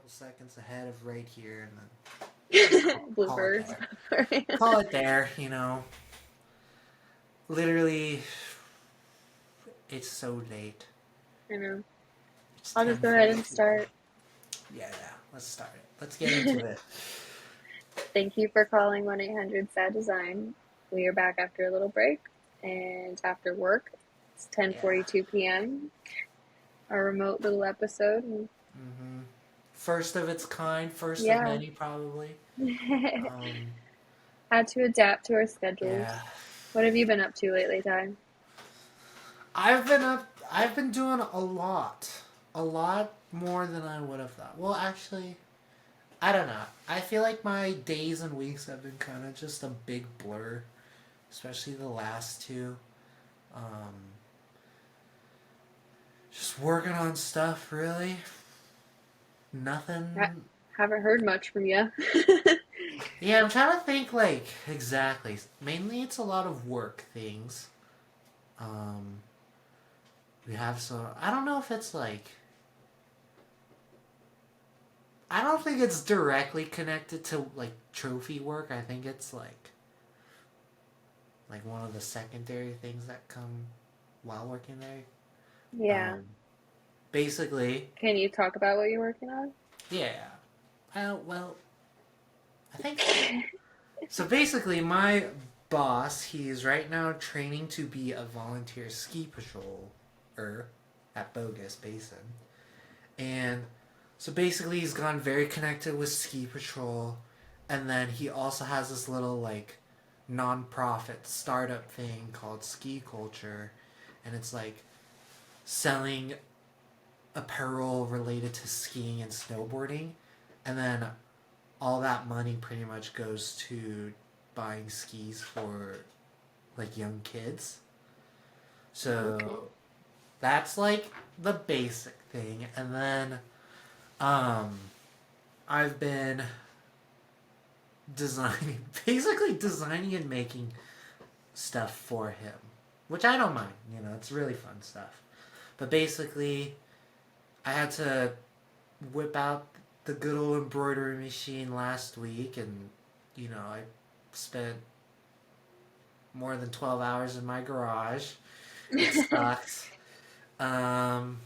couple seconds ahead of right here, and then just call it Bloopers. there. Call it there. Literally, it's so late. I know. It's I'll just go ahead 10:42. and start. Yeah, yeah. Let's start it. Let's get into it. Thank you for calling 1-800 Sad Design. We are back after a little break and after work. It's Yeah. 10:42 p.m. Our remote little episode. hmm First of its kind. First of Yeah. many, probably. Um. Had to adapt to our schedules. Yeah. What have you been up to lately, Ty? I've been up. I've been doing a lot more than I would have thought. Well, actually, I don't know. I feel like my days and weeks have been kind of just a big blur, especially the last two. Um, just working on stuff, really. I Nothing. haven't heard much from you. Yeah, I'm trying to think, like, exactly. Mainly it's a lot of work things. Um, we have so. I don't know if it's like. I don't think it's directly connected to, like, trophy work. I think it's, like one of the secondary things that come while working there. Yeah. Um, basically, Can you talk about what you're working on? yeah. Well, I think so. So basically, my boss, he's right now training to be a volunteer ski patroller at Bogus Basin. And so basically, he's gone very connected with ski patrol. And then he also has this little, like, non-profit startup thing called Ski Culture. And it's like selling apparel related to skiing and snowboarding. And then all that money pretty much goes to buying skis for, like, young kids. Okay. So that's like the basic thing. And then um I've been designing basically designing and making stuff for him, which I don't mind. It's really fun stuff. But basically, I had to whip out the good old embroidery machine last week, and I spent more than 12 hours in my garage. It sucks. Um,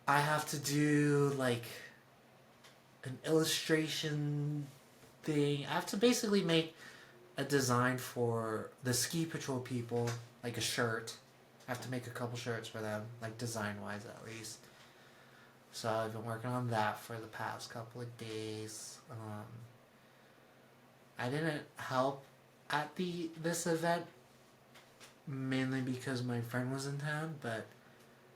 I have to do like an illustration thing. I have to basically make a design for the ski patrol people, like a shirt. I have to make a couple shirts for them, like design wise at least. So I've been working on that for the past couple of days. I didn't help at the this event mainly because my friend was in town, but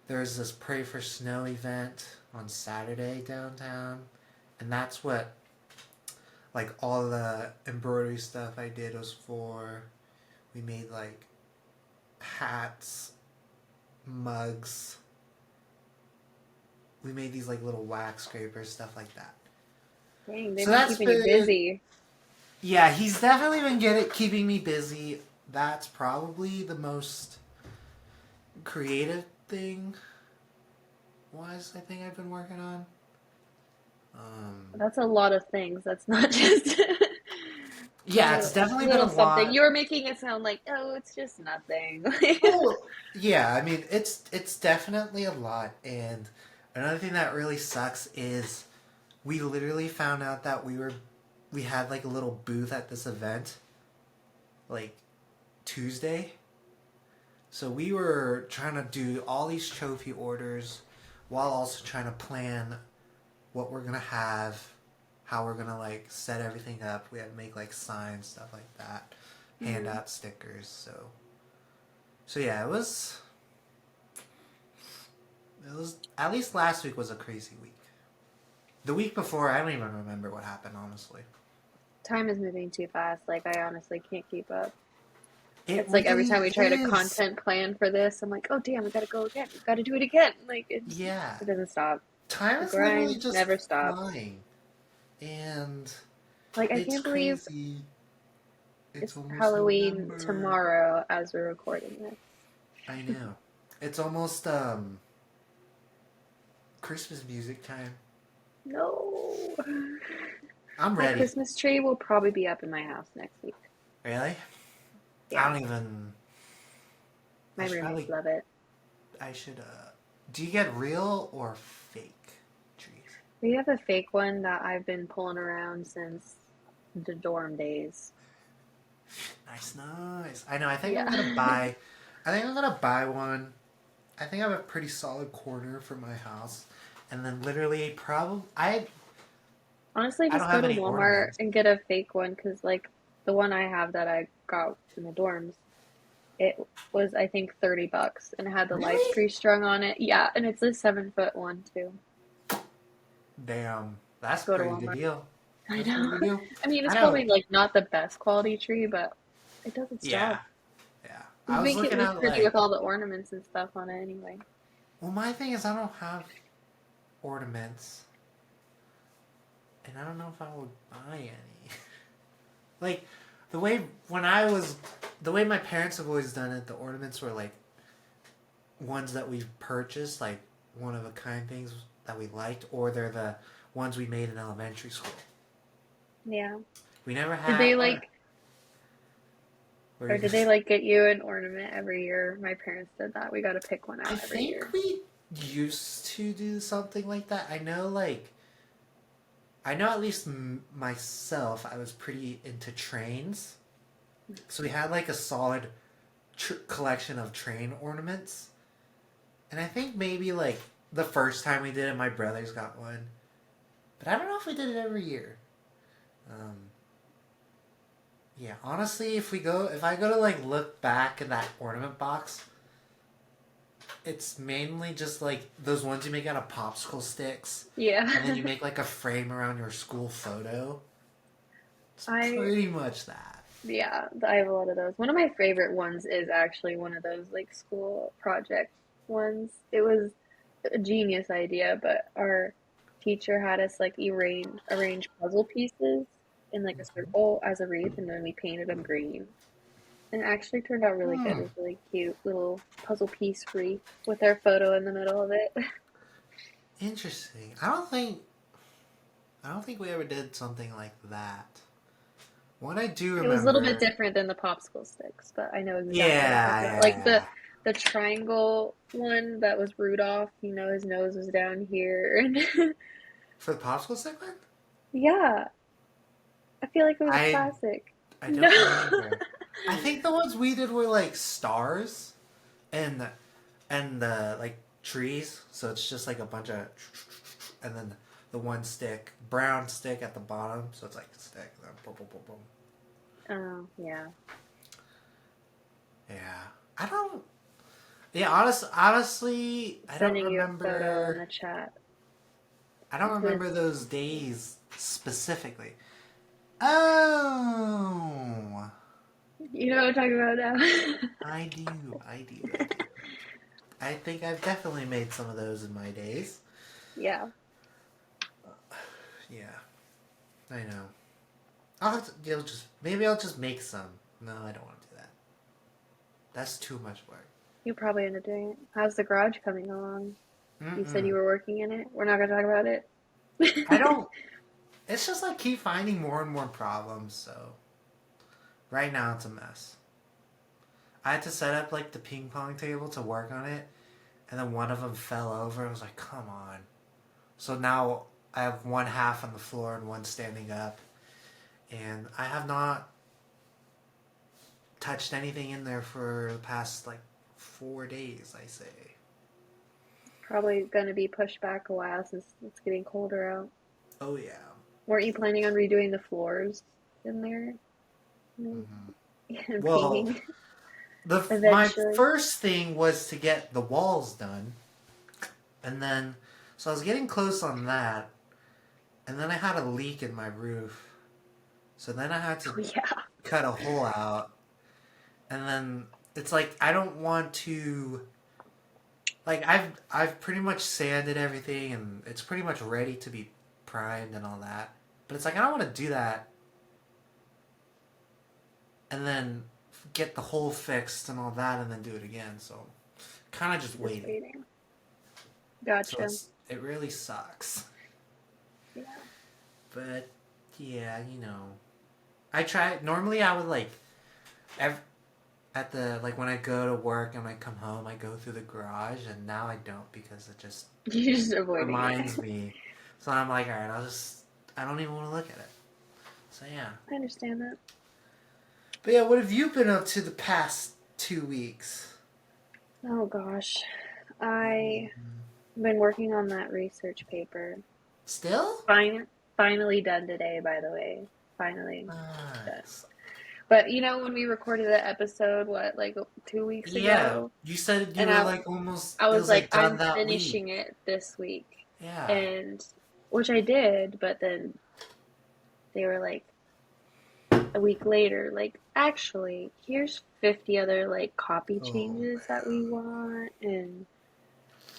there's this Pray for Snow event on Saturday downtown, and that's what like all the embroidery stuff I did was for. We made like hats, mugs. We made these like little wax scrapers, stuff like that. Dang, they've So been that's keeping you been busy. yeah. He's definitely been keeping me busy. That's probably the most creative thing wise I think I've been working on. Um, That's a lot of things. That's not just yeah, it's definitely been little a something. lot. You were making it sound like, oh, it's just nothing. Oh, yeah. I mean, it's definitely a lot. And another thing that really sucks is we literally found out that we had like a little booth at this event, like Tuesday. So we were trying to do all these trophy orders while also trying to plan what we're gonna have, how we're gonna like set everything up. We had to make like signs, stuff like that, hand Mhm. out stickers. So yeah, it was at least last week was a crazy week. The week before, I don't even remember what happened, honestly. Time is moving too fast. Like, I honestly can't keep up. It It's like every really time we try to is. content plan for this, I'm like, oh, damn, we gotta go again. We gotta do it again. Like, Yeah. it doesn't stop. Time The is literally grind just never stops. flying. And Like, I it's can't believe crazy. It's it's almost Halloween November. tomorrow as we're recording this. I know. It's almost Christmas music time. No. I'm My ready. Christmas tree will probably be up in my house next week. Really? I Yeah, don't even. I my should roommates probably. love it. I should. Do you get real or fake trees? We have a fake one that I've been pulling around since the dorm days. Nice, nice. I know. I think I'm Yeah. gonna buy. I think I'm gonna buy one. I think I have a pretty solid corner for my house, and then literally probably Honestly, I don't just go have to any Walmart ornaments. and get a fake one because, like, the one I have that I got in the dorms, it was, I think, $30 and it had the lights Really? pre-strung on it. Yeah, and it's a 7 foot one, too. Damn, that's a Go to pretty good Walmart. deal. I That's a pretty know. good deal. I mean, I it's know. probably, like, not the best quality tree, but it does its Yeah, job. yeah. You I was make it looking look at pretty with like. all the ornaments and stuff on it anyway. Well, my thing is I don't have ornaments, and I don't know if I would buy any. Like the way when I was, the way my parents have always done it, the ornaments were like ones that we've purchased, like one of a kind things that we liked, or they're the ones we made in elementary school. Yeah. We never Did had, they, like, or or you did they, just, like, get you an ornament every year? My parents did that. We got to pick one I out every think year. we used to do something like that. I know, like, I know at least myself, I was pretty into trains. So we had like a solid collection of train ornaments. And I think maybe like the first time we did it, my brothers got one. But I don't know if we did it every year. Um, yeah, honestly, if I go to like look back in that ornament box, it's mainly just like those ones you make out of popsicle sticks, Yeah. and then you make like a frame around your school photo. It's I pretty much that. Yeah, I have a lot of those. One of my favorite ones is actually one of those like school project ones. It was a genius idea, but our teacher had us like arrange puzzle pieces in like a circle as a wreath, and then we painted them green. And it actually turned out really good. Hmm. It was a really cute little puzzle piece wreath with our photo in the middle of it. Interesting. I don't think we ever did something like that. What I do It was a little bit remember. different than the popsicle sticks, but I know exactly what you're talking Yeah, about. Like yeah. the triangle one that was Rudolph, his nose was down here. And For the popsicle stick one? yeah, I feel like it was I classic. I No. don't remember. I think the ones we did were like stars and the like trees. So it's just like a bunch of and then the one stick, brown stick at the bottom. So it's like stick, and then boom, boom, boom, boom. Oh, yeah. Yeah, I don't. Yeah, honestly, I don't Sending you a photo in remember. the chat. I don't It was, remember those days specifically. Oh, you know what I'm talking about now? I do, I do, I do. I think I've definitely made some of those in my days. Yeah. Yeah, I know. I'll have to, you'll just maybe I'll just make some. No, I don't want to do that. That's too much work. You probably end up doing it. How's the garage coming along? You said Mm-mm. you were working in it. We're not gonna talk about I it. don't. It's just like keep finding more and more problems. So right now it's a mess. I had to set up like the ping pong table to work on it, and then one of them fell over. I was like, come on. So now I have one half on the floor and one standing up, and I have not touched anything in there for the past like 4 days. I say. Probably gonna be pushed back a while since it's getting colder out. Oh yeah. Weren't you planning on redoing the floors in there Hmm. and Well, painting the my eventually? first thing was to get the walls done, and then so I was getting close on that, and then I had a leak in my roof, so then I had to Oh yeah. cut a hole out, and then it's like I don't want to like I've pretty much sanded everything and it's pretty much ready to be primed and all that. But it's like I don't want to do that and then get the hole fixed and all that and then do it again. So kind of just Just waiting. waiting. So Gotcha. It really sucks. Yeah. But yeah, I try. Normally, I would like at the like when I go to work and I come home, I go through the garage, and now I don't because it just You're just avoiding reminds it. me. So I'm like, all right, I don't even want to look at it. So yeah. I understand that. But yeah, what have you been up to the past 2 weeks? Oh gosh. I've Mm, been working on that research paper. Still? Fine, finally done today, by the way. Finally done. Nice. But when we recorded the episode, what, like 2 weeks Yeah, ago? you said you And were I, like almost. I It was was like like, done I'm that week. finishing it this week. Yeah. And which I did, but then they were like a week later, like, actually, here's 50 other like copy Oh changes that we man. want, and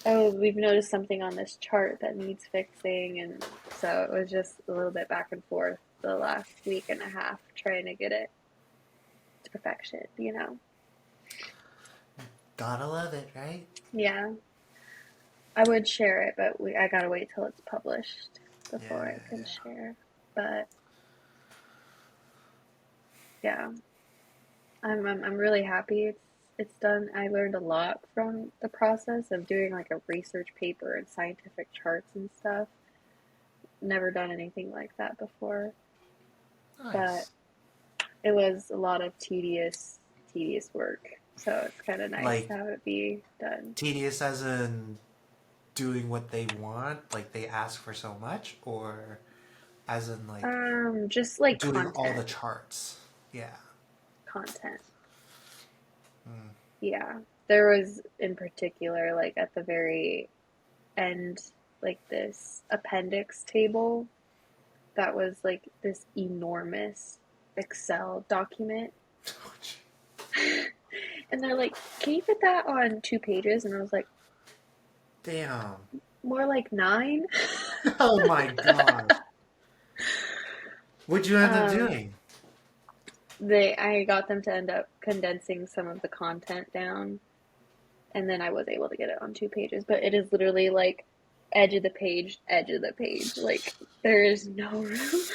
oh, we've noticed something on this chart that needs fixing, and so it was just a little bit back and forth the last week and a half trying to get it to perfection. Gotta love it, right? Yeah, I would share it, but I gotta wait till it's published Yeah, before I yeah, can yeah. share. But yeah, I'm really happy it's done. I learned a lot from the process of doing like a research paper and scientific charts and stuff. Never done anything like that before, but Nice. it was a lot of tedious work. So it's kind of nice Like to have it be done. tedious as in doing what they want, like they ask for so much, or as in like Just like doing all the content, charts. Yeah. content. Mm. Yeah, there was in particular like at the very end, like this appendix table that was like this enormous Excel document. And they're like, can you fit that on 2 pages? And I was like, Damn. more like 9. Oh my god. What'd you end up um, doing? I got them to end up condensing some of the content down, and then I was able to get it on 2 pages. But it is literally like edge of the page, edge of the page. Like there is no room.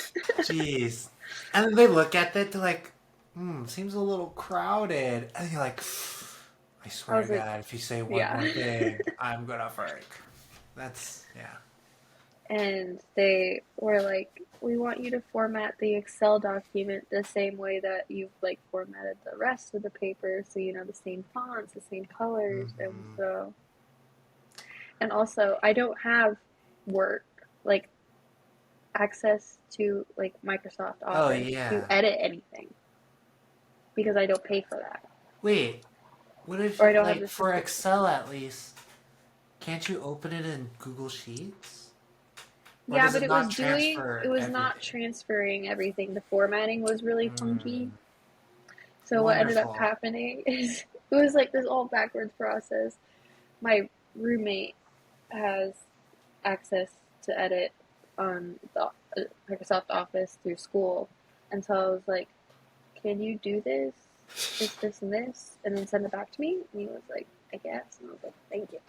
Jeez. And then they look at it, they're like, seems a little crowded. And you're like, I I swear to was like, God, if you say one yeah. more thing, I'm gonna freak. That's, yeah. And they were like, we want you to format the Excel document the same way that you've like formatted the rest of the paper, so the same fonts, the same colors. And Hmm. so, and also I don't have work, like access to like Microsoft Oh, Office to yeah. edit anything because I don't pay for that, Wait, what or if, I don't have like, the for subscription. Excel at least, can't you open it in Google Sheets? Or Yeah, does but it not it transfer was not everything? transferring everything. The formatting was really funky. Mm, So what ended up wonderful. happening is it was like this all backwards process. My roommate has access to edit on the Microsoft Office through school, and so I was like, "Can you do this, and this, and then send it back to me?" And he was like, "I guess," and I was like, "Thank you."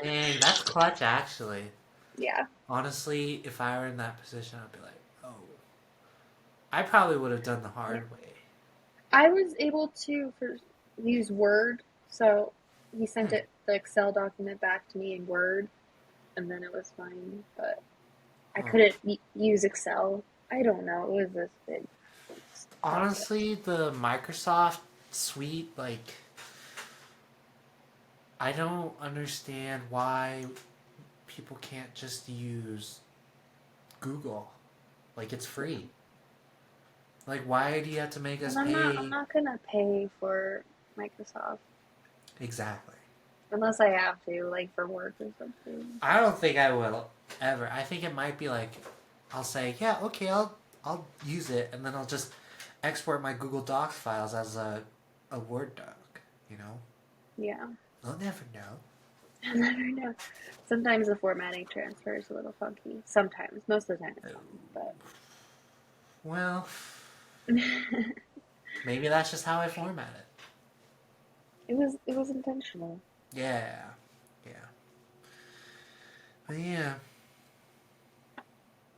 Dang, that's clutch, actually. Yeah, Honestly, if I were in that position, I'd be like, oh, I probably would have done the yeah. hard way. I was able to use Word, so he sent Hmm. it the Excel document back to me in Word, and then it was fine. But I Oh. couldn't use Excel. I don't know. It was this big process. Honestly, the Microsoft suite, like, I don't understand why people can't just use Google. Like, it's free. Like, why do you have to make us And I'm pay? not gonna pay for Microsoft Exactly. unless I have to, like for work or something. I don't think I will ever. I think it might be like, I'll say, yeah, okay, I'll use it, and then I'll just export my Google Doc files as a Word doc. You know, Yeah, they'll never know. I never know. Sometimes the formatting transfer is a little funky. Sometimes, most of the time it's Oh, fine, but well, maybe that's just how I format it. it was intentional. Yeah, yeah. But yeah,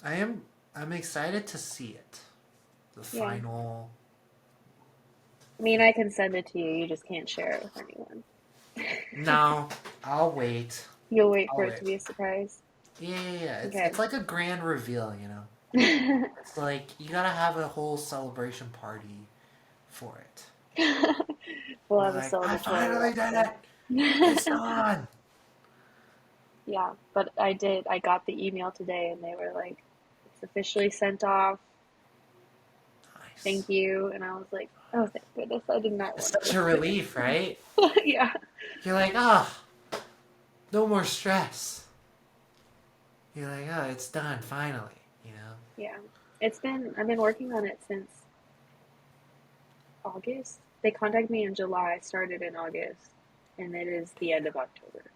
I am. I'm excited to see it. The Yeah. final. I mean, I can send it to you. You just can't share it with anyone. No, I'll wait. You'll wait for I'll it to wait. be a surprise. Yeah, yeah, yeah. It's Okay. like a grand reveal, you know. It's like you gotta have a whole celebration party for it. We'll You're have a like, I celebratory finally did it. episode. It's done. Yeah, but I did. I got the email today and they were like, it's officially sent off. Nice. Thank you. And I was like, oh, thank goodness. I did not It's want such a relief, right? to. Yeah. You're like, ah, oh, no more stress. You're like, oh, it's done finally. You know. Yeah. I've been working on it since August. They contacted me in July, started in August, and it is the end of October.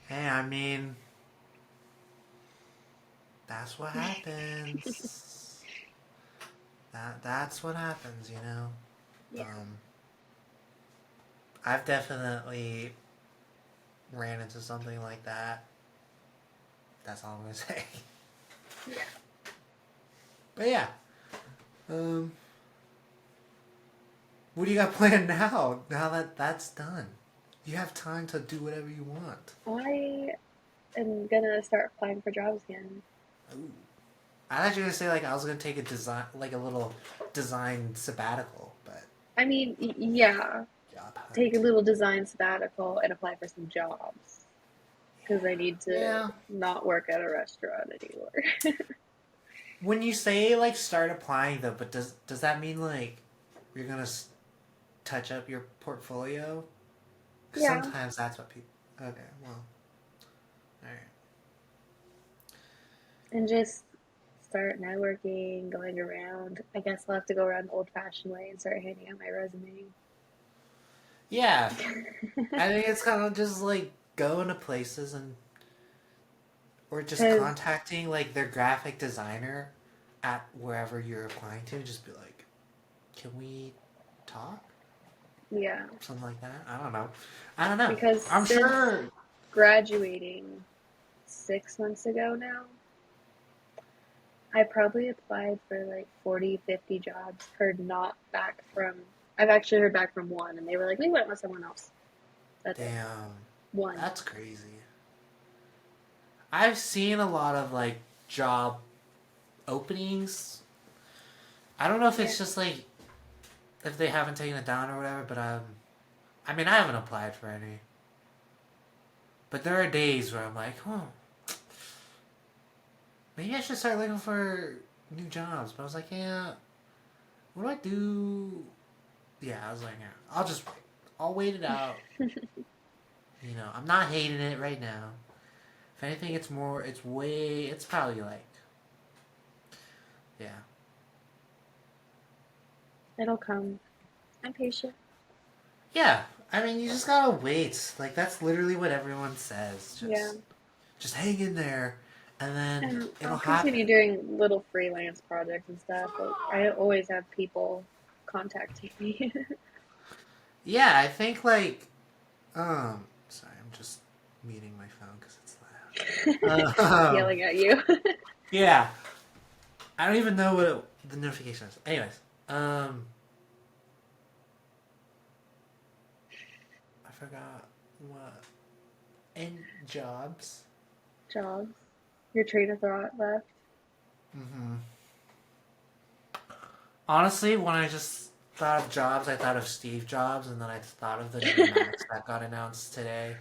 Hey, I mean, that's what happens. That's what happens, you know. Yeah. Um, I've definitely ran into something like that. That's all I'm gonna say. Yeah. But yeah, um, what do you got planned now? Now that that's done, you have time to do whatever you want. I am gonna start applying for jobs again. Ooh. I thought you were gonna say like I was gonna take a design, like a little design sabbatical, but I mean, yeah, job take a hunt. little design sabbatical and apply for some jobs because I need to Yeah. not work at a restaurant anymore. When you say like start applying though, but does that mean like you're gonna touch up your portfolio? 'Cause Yeah. sometimes that's what people. Okay, well, all right. And just start networking, going around. I guess I'll have to go around the old fashioned way and start handing out my resume. Yeah, I think it's kind of just like going to places and or just Because, contacting like their graphic designer at wherever you're applying to. Just be like, can we talk? yeah, Something like that. I don't know. I don't know. because I'm since sure. graduating 6 months ago now, I probably applied for like 40, 50 jobs, heard not back from, I've actually heard back from one, and they were like, we went with someone else. That's it. Damn, One. that's crazy. I've seen a lot of like job openings. I don't know if Yeah. it's just like if they haven't taken it down or whatever, but I mean, I haven't applied for any. But there are days where I'm like, oh, maybe I should start looking for new jobs. But I was like, yeah, what do I do? Yeah, I was like, yeah, I'll just wait. I'll wait it out. You know, I'm not hating it right now. If anything, it's more, it's probably like, yeah. It'll come. I'm patient. Yeah, I mean, you just gotta wait. Like, that's literally what everyone says. Yeah. Just hang in there, and then And it'll I'll happen. continue doing little freelance projects and stuff. But I always have people contacting me. Yeah, I think like sorry, I'm just muting my phone because it's loud. Yelling at you. Yeah, I don't even know what the notification is. Anyways, I forgot what in jobs. Jobs. Your train of thought left. Mm-hmm. Honestly, when I just thought of jobs, I thought of Steve Jobs, and then I thought of the new Macs that got announced today.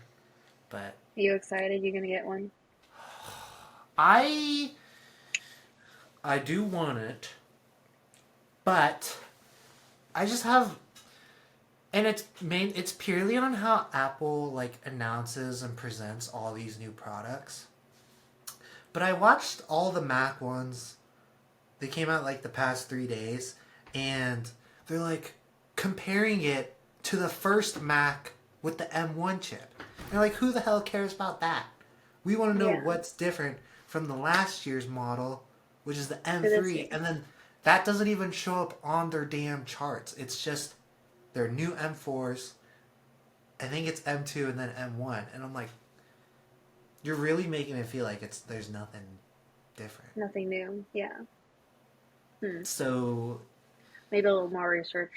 But Are you excited? You gonna get one? I I do want it, but I just have, and it's purely on how Apple like announces and presents all these new products. But I watched all the Mac ones. They came out like the past 3 days, and they're like comparing it to the first Mac with the M1 chip. And like, who the hell cares about that? We want to know Yeah. what's different from the last year's model, which is the For this M3, year. and then that doesn't even show up on their damn charts. It's just their new M4s. I think it's M2 and then M1, and I'm like, You're really making it feel like there's nothing different. Nothing new. Yeah. Hmm. So Maybe a little more research.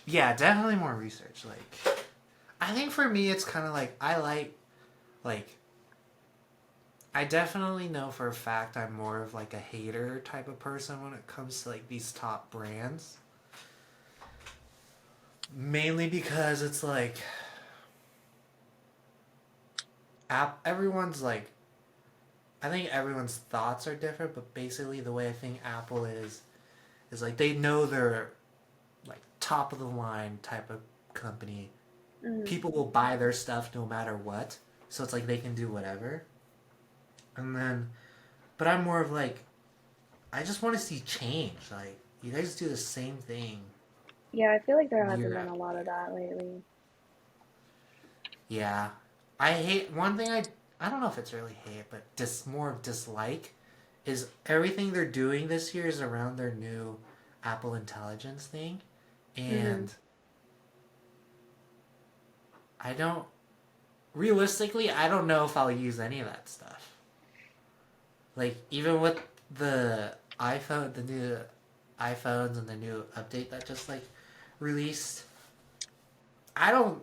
yeah, definitely more research. Like I think for me, it's kind of like like I definitely know for a fact I'm more of like a hater type of person when it comes to like these top brands. Mainly because it's like everyone's like I think everyone's thoughts are different, but basically the way I think Apple is like they know they're like top of the line type of company. Mm. People will buy their stuff no matter what, so it's like they can do whatever. And then, but I'm more of like I just want to see change. Like you guys do the same thing Yeah, I feel like there hasn't year been a after lot of year. that lately. Yeah, I hate one thing. I don't know if it's really hate, but just more of dislike is everything they're doing this year is around their new Apple Intelligence thing, Hmm. and I don't realistically I don't know if I'll use any of that stuff. Like even with the the new iPhones and the new update that just like released, I don't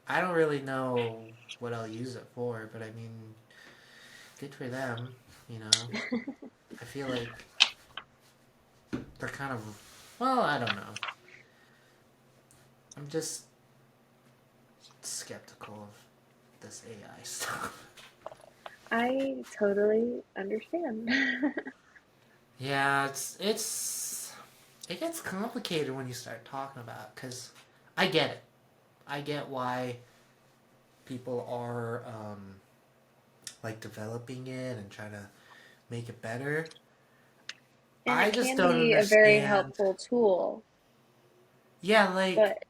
I don't really know what I'll use it for, but I mean, good for them, you know. I feel like they're kind of well, I don't know. I'm just skeptical of this AI stuff. I totally understand. Yeah, it gets complicated when you start talking about because I get it. I get why people are like developing it and trying to make it better. And I it just can don't be a very understand. helpful tool, Yeah, like but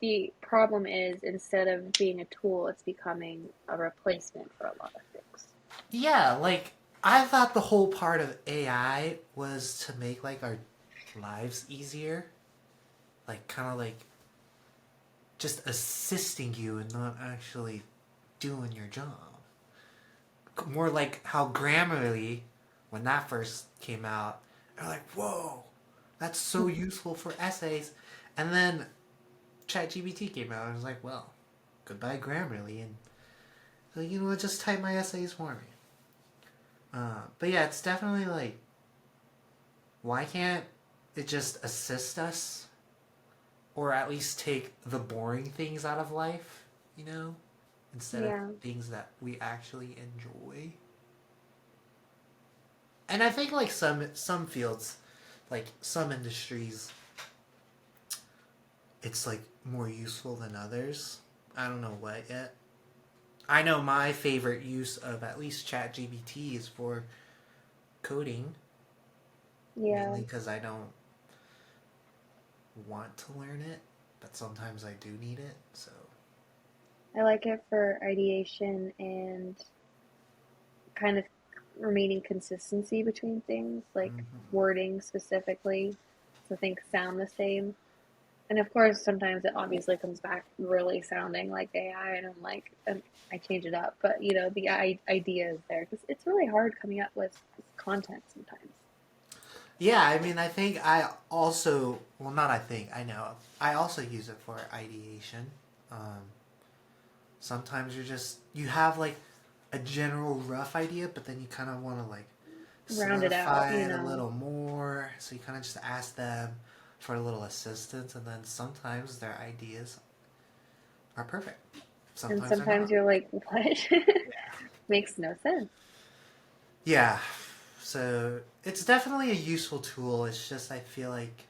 the problem is instead of being a tool, it's becoming a replacement for a lot of things. yeah, like I thought the whole part of AI was to make like our lives easier, like kind of like just assisting you and not actually doing your job. More like how Grammarly, when that first came out, they're like, whoa, that's so useful for essays. And then ChatGPT came out and I was like, well, goodbye Grammarly. And so, you know what, just type my essays for me. But yeah, it's definitely like, why can't it just assist us? Or at least take the boring things out of life, you know? Instead of Yeah. things that we actually enjoy. And I think like some fields, like some industries, it's like more useful than others. I don't know what yet. I know my favorite use of at least ChatGPT is for coding, Yeah. mainly because I don't want to learn it, but sometimes I do need it. So I like it for ideation and kind of remaining consistency between things, like mm-hmm. wording specifically, so things sound the same. And of course, sometimes it obviously comes back really sounding like AI, and I'm like, and I change it up. But the idea is there because it's really hard coming up with content sometimes. Yeah, I mean, I think I also, well, not I think, I know. I also use it for ideation. Um, Sometimes you have like a general rough idea, but then you kind of want to like Round it out, solidify it a little more. So you kind of just ask them for a little assistance, and then sometimes their ideas are perfect. and Sometimes they're sometimes not. you're like, what? Yeah. Makes no sense. Yeah. So it's definitely a useful tool. It's just I feel like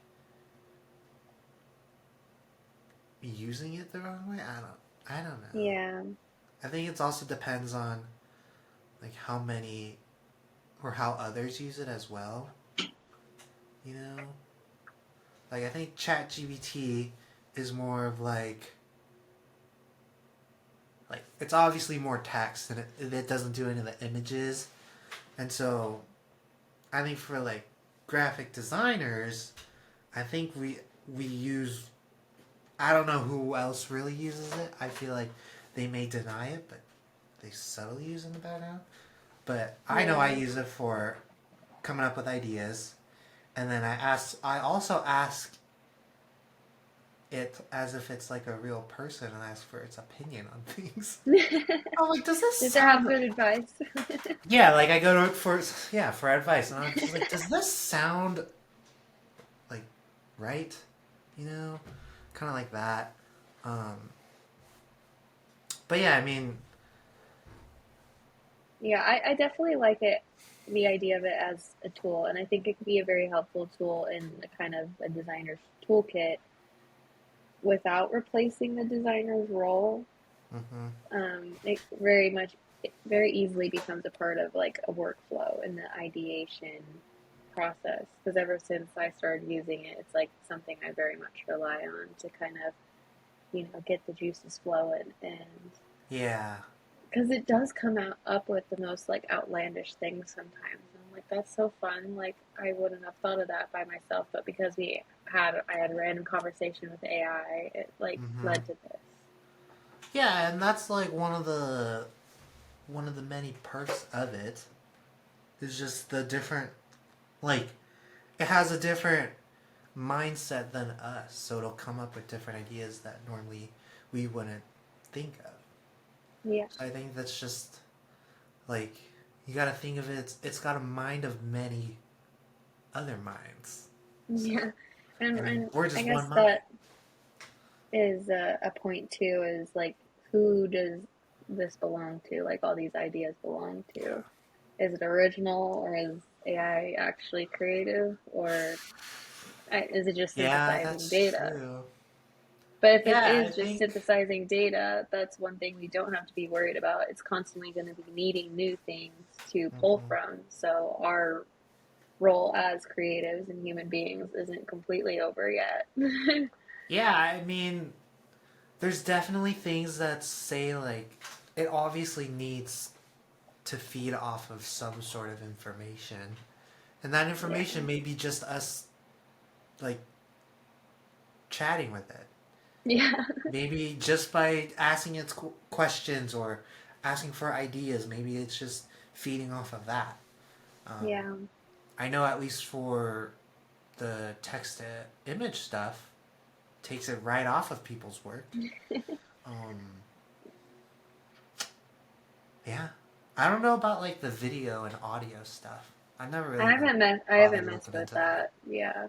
using it the wrong way. I don't know. Yeah, I think it also depends on like how many or how others use it as well. You know, like I think ChatGPT is more of like it's obviously more text and it doesn't do any of the images, and so I think for like graphic designers, I think we use I don't know who else really uses it. I feel like they may deny it, but they subtly use in the background. But I know I Yeah. use it for coming up with ideas, and then I also ask it as if it's like a real person and ask for its opinion on things. I'm like, does this Did they have sound? good advice? Yeah, like I go to it for advice, and I'm just like, does this sound like right? You know, kind of like that. Um, but yeah, I mean, Yeah, I definitely like it, the idea of it as a tool, and I think it could be a very helpful tool in a kind of a designer's toolkit without replacing the designer's role. hmm It very much, it very easily becomes a part of like a workflow in the ideation process. Because ever since I started using it, it's like something I very much rely on to kind of, get the juices flowing. And yeah, because it does come out up with the most like outlandish things sometimes. And I'm like, that's so fun. Like I wouldn't have thought of that by myself, but because I had a random conversation with AI, it like hmm led to this. yeah, and that's like one of the many perks of it is just the different like it has a different mindset than us, so it'll come up with different ideas that normally we wouldn't think of. Yeah. So I think that's just like you got to think of it. It's got a mind of many other minds. So Yeah. And we're I just guess one mind. that is a point too, is like, who does this belong to? Like all these ideas belong to? Is it original, or is AI actually creative, or is it just Yeah, synthesizing that's data? true. But if it Yeah, I is just think. synthesizing data, that's one thing we don't have to be worried about. It's constantly going to be needing new things to pull Mhm. from. So our role as creatives and human beings isn't completely over yet. Yeah, I mean, there's definitely things that say like it obviously needs to feed off of some sort of information, and that Yeah. information may be just us like chatting with it. Yeah. Maybe just by asking its questions or asking for ideas, maybe it's just feeding off of that. Um, Yeah. I know at least for the text to image stuff, takes it right off of people's work. Um, yeah, I don't know about like the video and audio stuff. I've never really like I haven't bothered messed looking with into that. that. Yeah.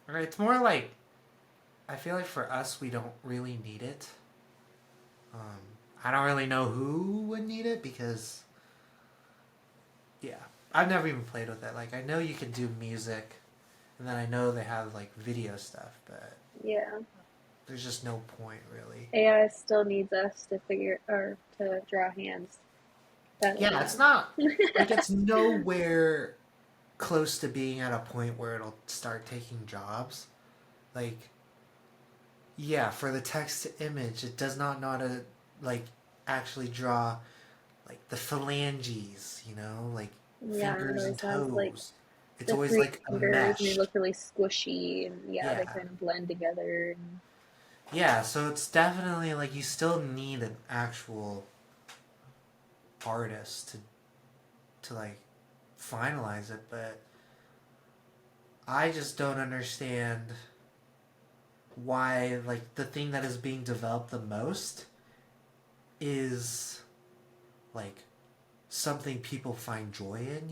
Right, it's more like I feel like for us we don't really need it. Um, I don't really know who would need it because yeah, I've never even played with it. Like I know you can do music, and then I know they have like video stuff, but Yeah. there's just no point really. AI still needs us to figure or to draw hands. That'll Yeah, it's know. not like it's nowhere close to being at a point where it'll start taking jobs. Like, yeah, for the text to image, it does not know how to like actually draw like the phalanges, like Yeah, it fingers and always has like toes. It's the always three like a fingers and they mesh. look really squishy, and yeah, they Yeah. kind of blend together. And Yeah, so it's definitely like you still need an actual artist to like finalize it, but I just don't understand why like the thing that is being developed the most is like something people find joy in.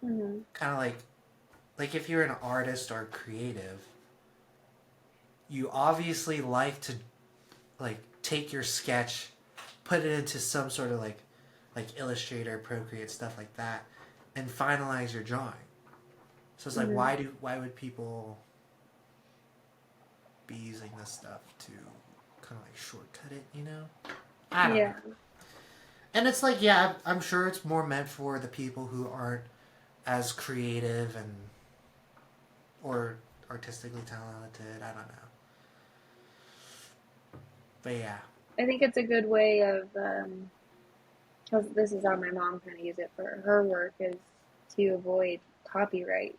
Mhm. Kind of like if you're an artist or creative, you obviously like to like take your sketch, put it into some sort of like Illustrator, Procreate, stuff like that, and finalize your drawing. So it's like Mhm. why would people be using this stuff to kind of like shortcut it? I don't know. Yeah. And it's like, yeah, I'm sure it's more meant for the people who aren't as creative and or artistically talented. I don't know, but yeah. I think it's a good way of, because this is how my mom kind of uses it for her work, is to avoid copyright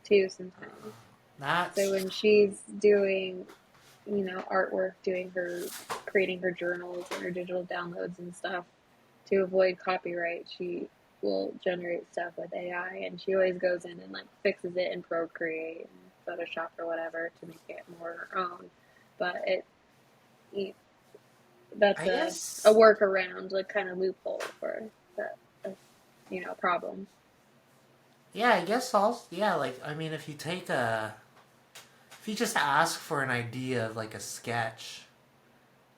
too sometimes. So That's when she's doing, artwork, doing her, creating her journals and her digital downloads and stuff to avoid copyright, she will generate stuff with AI, and she always goes in and like fixes it in Procreate and Photoshop or whatever to make it more her own. But that's I a guess. workaround, like kind of loophole for that, problem. Yeah, I guess also. Yeah, like I mean, if you just ask for an idea of like a sketch,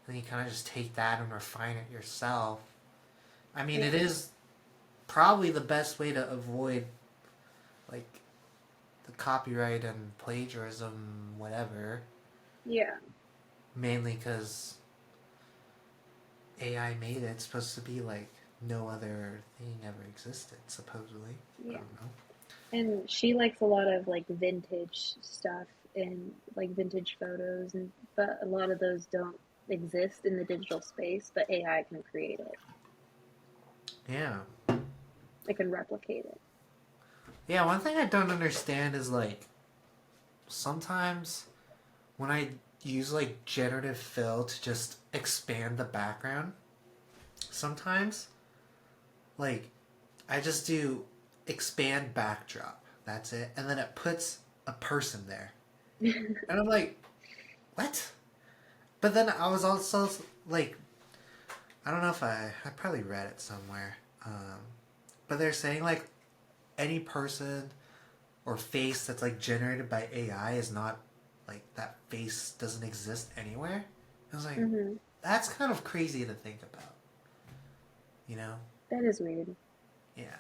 then you kind of just take that and refine it yourself. I mean, it Yeah, is probably the best way to avoid like the copyright and plagiarism, whatever. yeah, Mainly because AI made it. It's supposed to be like no other thing ever existed, supposedly. I yeah. don't know. And she likes a lot of like vintage stuff and like vintage photos, and but a lot of those don't exist in the digital space, but AI can create it. Yeah. It can replicate it. Yeah, one thing I don't understand is like sometimes when I use like generative fill to just expand the background, sometimes like I just do expand backdrop. That's it. And then it puts a person there. And I'm like, what? But then I was also like, I don't know if I probably read it somewhere. But they're saying like any person or face that's like generated by AI is not like that face doesn't exist anywhere. I was like, Hmm. that's kind of crazy to think about, you know? That is weird. Yeah,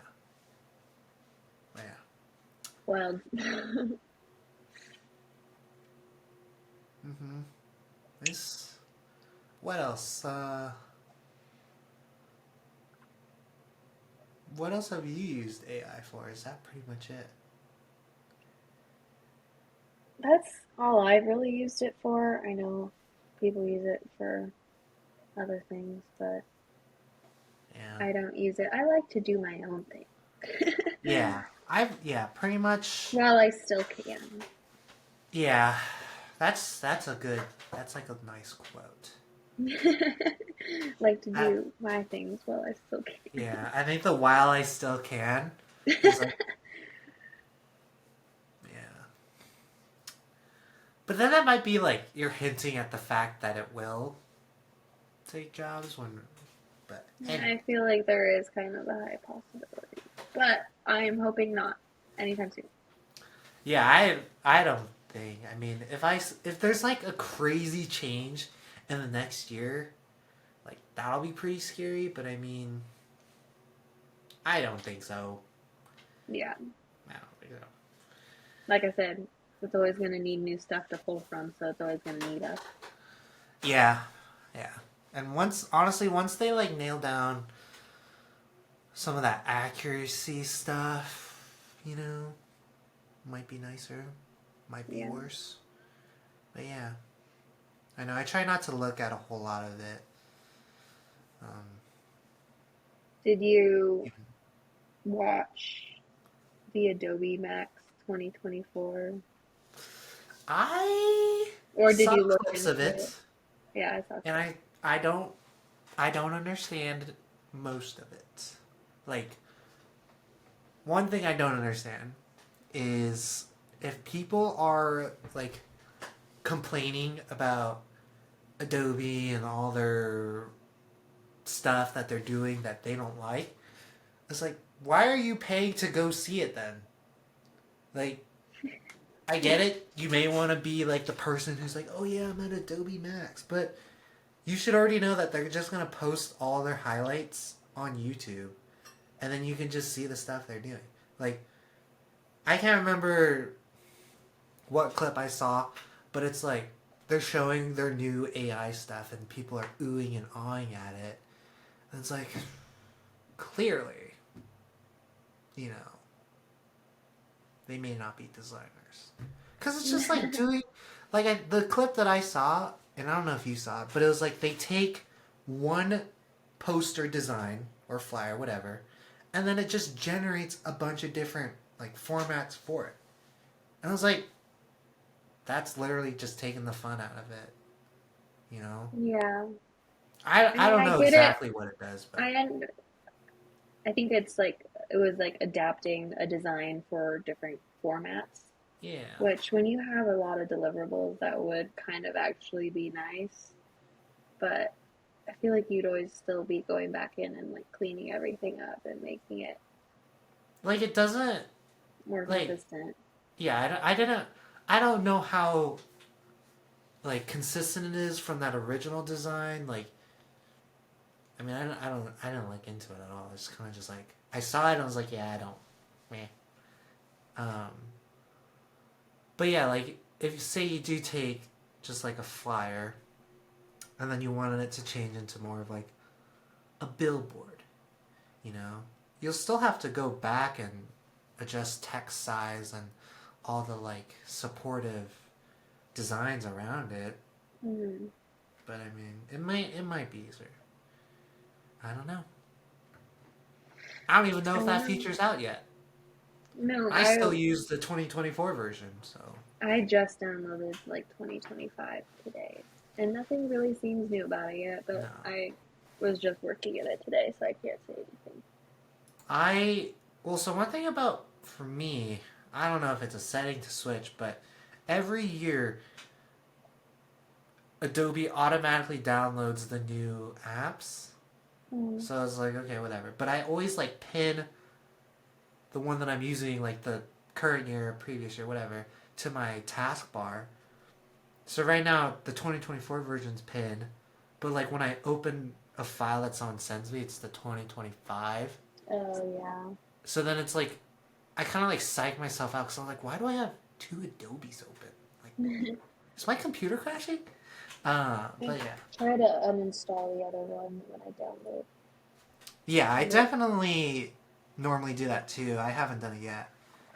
yeah. Wild. Mm-hmm. This. What else? What else have you used AI for? Is that pretty much it? That's all I've really used it for. I know people use it for other things, but Yeah. I don't use it. I like to do my own thing Yeah. Yeah, pretty much. while I still can. Yeah. That's a good. That's like a nice quote. Like to That, do my things while I still can. yeah, I think the while I still can is like yeah. But then that might be like you're hinting at the fact that it will take jobs when. But Yeah, anyway, I feel like there is kind of a high possibility, but I am hoping not anytime soon. yeah, I don't think. I mean, if there's like a crazy change in the next year, like that'll be pretty scary. But I mean, I don't think so. Yeah, I don't think so. like I said, it's always going to need new stuff to pull from, so it's always going to need us. Yeah, yeah. And once they like nail down some of that accuracy stuff, you know, might be nicer, might be Yeah. worse. But yeah, I know. I try not to look at a whole lot of it. Um, Did you even, watch the Adobe Max 2024, I or did saw you look clips of into it, it? Yeah, I saw and clips. I don't I don't understand most of it. Like one thing I don't understand is if people are like complaining about Adobe and all their stuff that they're doing that they don't like, it's like, why are you paying to go see it then? Like, I get it. You may want to be like the person who's like, oh yeah, I'm at Adobe Max, but you should already know that they're just gonna post all their highlights on YouTube, and then you can just see the stuff they're doing. Like, I can't remember what clip I saw, but it's like they're showing their new AI stuff, and people are oohing and awing at it. And it's like, clearly, you know, they may not be designers. Because it's just like doing, the clip that I saw, and I don't know if you saw it, but it was like they take one poster design or flyer, whatever, and then it just generates a bunch of different like formats for it. And I was like, that's literally just taking the fun out of it, you know? Yeah, I I mean, don't I know get it. exactly what it does, but I I think it was like adapting a design for different formats, Yeah. which when you have a lot of deliverables, that would kind of actually be nice. But I feel like you'd always still be going back in and like cleaning everything up and making it Like it doesn't more like consistent. yeah, I don't know how like consistent it is from that original design. Like I mean, I don't like into it at all. It's kind of just like I saw it and I was like, yeah, I don't, meh. Um, but yeah, like if you say you do take just like a flyer, and then you wanted it to change into more of like a billboard, you know, you'll still have to go back and adjust text size and all the like supportive designs around it. Mm-hmm. But I mean, it might be easier. I don't know. I don't even know I if don't that know. feature's out yet. No, I still use the 2024 version, so. I just downloaded like 2025 today, and nothing really seems new about it yet. But No. I was just working at it today, so I can't say anything. I. Well, so one thing about. For me, I don't know if it's a setting to switch, but every year, Adobe automatically downloads the new apps. Mm. So I was like, okay, whatever. But I always like pin the one that I'm using, like the current year, previous year, whatever, to my taskbar. So right now, the 2024 version's pinned, but like when I open a file that someone sends me, it's the 2025. Oh yeah. So then it's like, I kind of like psych myself out because I'm like, why do I have two Adobes open? Like, is my computer crashing? I But yeah. try to uninstall the other one when I download. Yeah, I But definitely normally do that too. I haven't done it yet.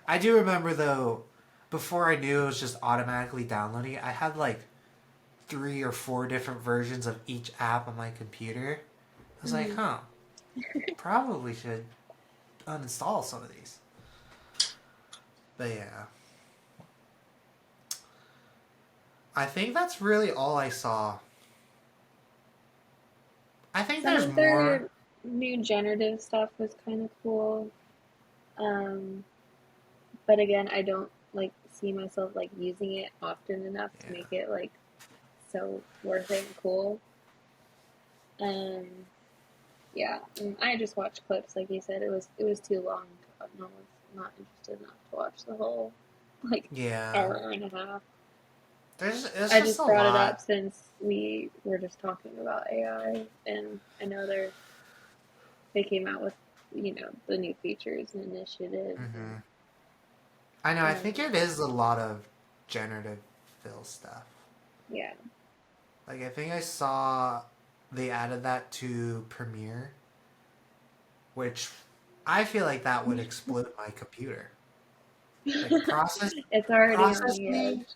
I do remember though, before I knew it was just automatically downloading it, I had like three or four different versions of each app on my computer. I was like, mm, huh, probably should uninstall some of these. But yeah, I think that's really all I saw. I think some there's of more. their new generative stuff was kind of cool. Um, but again, I don't like see myself like using it often enough to Yeah. make it like so worth it and cool. Um, yeah, I just watched clips, like you said. It was too long. No one's not interested enough to watch the whole like Yeah. hour and a half. It's I just a just brought it up lot. since we were just talking about AI, and I know they came out with the new features and initiatives, Hmm. I know. I and think it is a lot of generative fill stuff. yeah, Like I think I saw they added that to Premiere, which I feel like that would explode my computer. Like it's already on the processing, edge.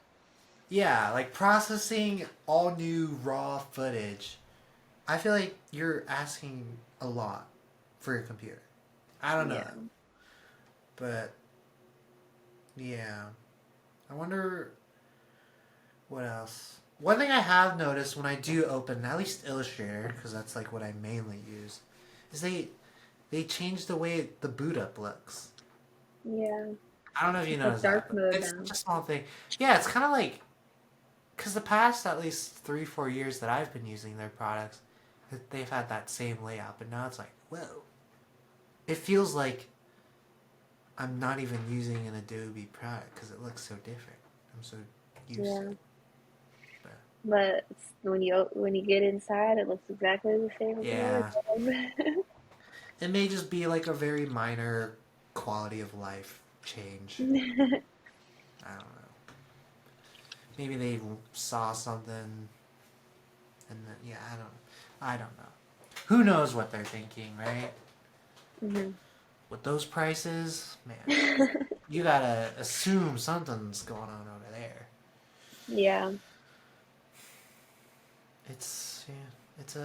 yeah, like processing all new raw footage. I feel like you're asking a lot for your computer. I don't know, Yeah, but yeah, I wonder what else. One thing I have noticed when I do open at least Illustrator, because that's like what I mainly use, is they changed the way the boot up looks. yeah. I don't know if you It's like noticed that, dark but mode it's now. such a small thing. Yeah, it's kind of like because the past at least 3 4 years that I've been using their products, they've had that same layout, but now it's like whoa. It feels like I'm not even using an Adobe product because it looks so different. I'm so used to Yeah, it. But but when you get inside, it looks exactly the same as the other yeah, it may just be like a very minor quality of life change. tab. I don't know. Maybe they saw something and then, yeah, I don't know. Who knows what they're thinking, right? Hmm. With those prices, man, you gotta assume something's going on over there. Yeah, It's yeah, it's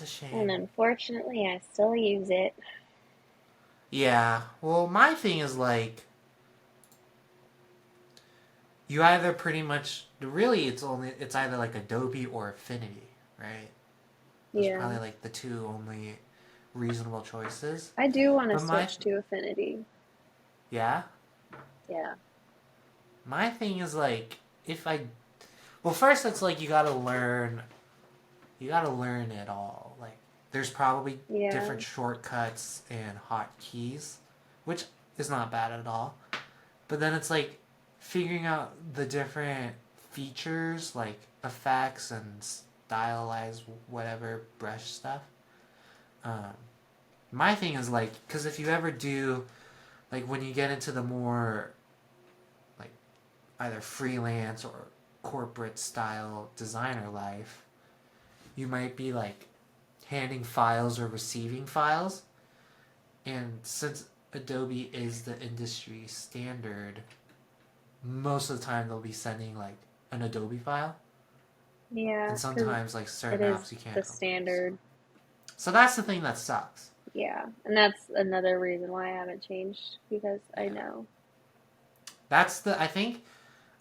a and shame. unfortunately, I still use it. Yeah. Well, my thing is like you either pretty much really it's either like Adobe or Affinity, right? Those are Yeah, probably like the two only reasonable choices. I do want to But switch to Affinity. yeah, Yeah. my thing is like, if I, well, first it's like you gotta learn it all. Like, there's probably Yeah. different shortcuts and hotkeys, which is not bad at all. But then it's like figuring out the different features, like effects and stylized whatever brush stuff. Um, my thing is like, because if you ever do, like when you get into the more like either freelance or corporate style designer life, you might be like handing files or receiving files. And since Adobe is the industry standard, most of the time they'll be sending like an Adobe file. Yeah, And because sometimes like it certain is apps you can't the open. So, standard. so that's the thing that sucks. Yeah, and that's another reason why I haven't changed because I Yeah. know. That's the